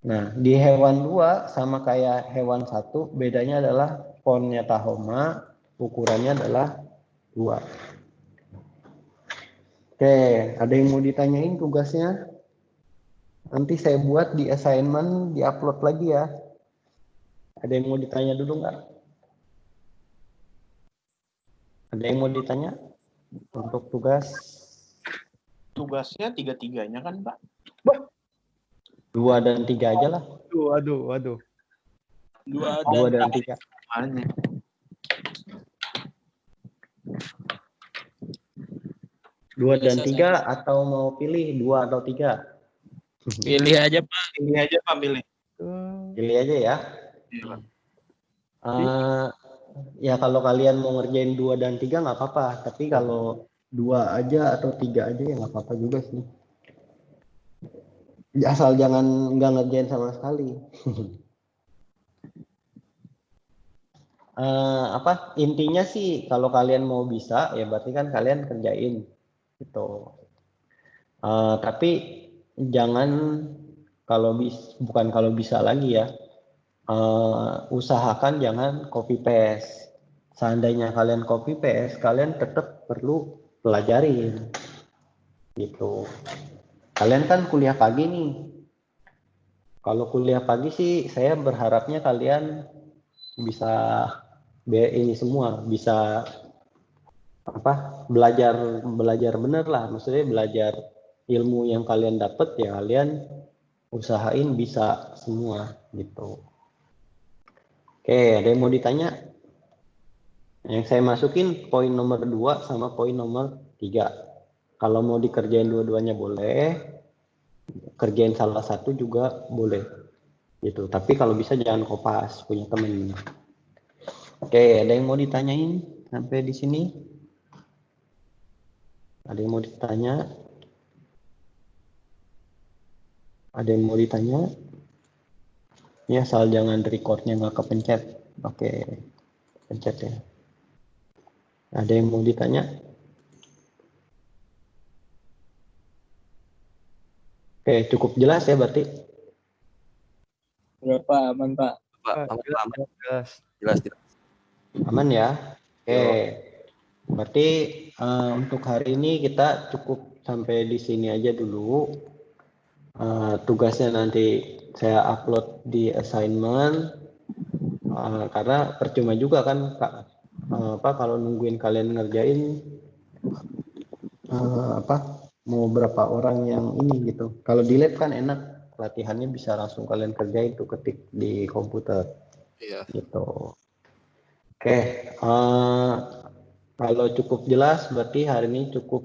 Nah, di hewan 2 sama kayak hewan 1, bedanya adalah fontnya Tahoma, ukurannya adalah 2. Oke, ada yang mau ditanyain tugasnya? Nanti saya buat di assignment, di-upload lagi ya. Ada yang mau ditanya dulu nggak? Ada yang mau ditanya untuk tugas? Tugasnya 3-3-nya kan, Pak? 2 dan 3 aja lah. Waduh. 2 dan 3. Makanya. 2 dan 3 atau mau pilih 2 atau 3? Pilih aja, Pak. Pilih aja, Pak, pilih. Pilih aja ya. Iya, Pak. Ya kalau kalian mau ngerjain 2 dan 3 nggak apa-apa. Tapi kalau 2 aja atau 3 aja ya nggak apa-apa juga sih. Asal jangan nggak ngerjain sama sekali. Intinya sih kalau kalian mau bisa ya berarti kan kalian kerjain gitu. Tapi jangan bukan kalau bisa lagi ya, usahakan jangan copy paste. Seandainya kalian copy paste, kalian tetap perlu pelajarin gitu. Kalian kan kuliah pagi nih. Kalau kuliah pagi sih saya berharapnya kalian bisa ini semua bisa belajar bener lah, maksudnya belajar ilmu yang kalian dapat ya kalian usahain bisa semua gitu. Oke, ada yang mau ditanya? Yang saya masukin poin nomor 2 sama poin nomor 3. Kalau mau dikerjain dua-duanya boleh, kerjain salah satu juga boleh gitu. Tapi kalau bisa jangan kopas punya temen. Oke, ada yang mau ditanyain sampai di sini? Ada yang mau ditanya? Ada yang mau ditanya? Ya, asal jangan recordnya nggak kepencet. Oke, pencet ya. Ada yang mau ditanya? Oke, cukup jelas ya berarti? Berapa aman Pak? Pak, Pak, aman, jelas, aman. jelas. Jelas, jelas. Aman ya? Oke. Berarti untuk hari ini kita cukup sampai di sini aja dulu. Tugasnya nanti saya upload di assignment. Karena percuma juga kan Kak, kalau nungguin kalian ngerjain mau berapa orang yang ini gitu. Kalau di lab kan enak, latihannya bisa langsung kalian kerjain tuh ketik di komputer. Iya. Gitu. Oke, kalau cukup jelas berarti hari ini cukup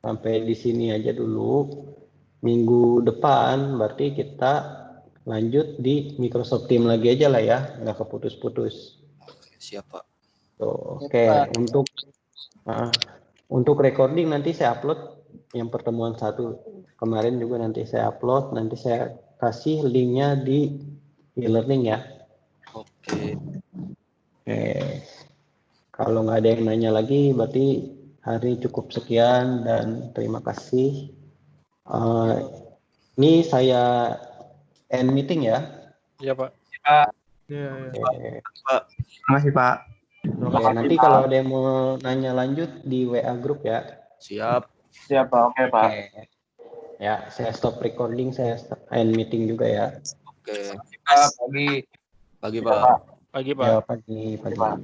sampai di sini aja dulu. Minggu depan berarti kita lanjut di Microsoft Teams lagi aja lah ya, nggak keputus-putus. Oke, siap, Pak. Tuh, Ya, oke, Pak. untuk recording nanti saya upload yang pertemuan 1 kemarin juga nanti saya upload, nanti saya kasih linknya di e-learning ya. Oke. Oke. Kalau nggak ada yang nanya lagi, berarti hari ini cukup sekian dan terima kasih. Ini saya end meeting ya. Iya, Pak. Pak, Iya, iya. Oke. makasih Pak. Oke, nanti kalau ada yang mau nanya lanjut di WA grup ya. Siap. Siap Pak, oke Pak. Oke. Ya, saya stop recording, saya end meeting juga ya. Oke. Pak, pagi. Pagi, Pak. Pagi, Ya, Pak. pagi. Pak.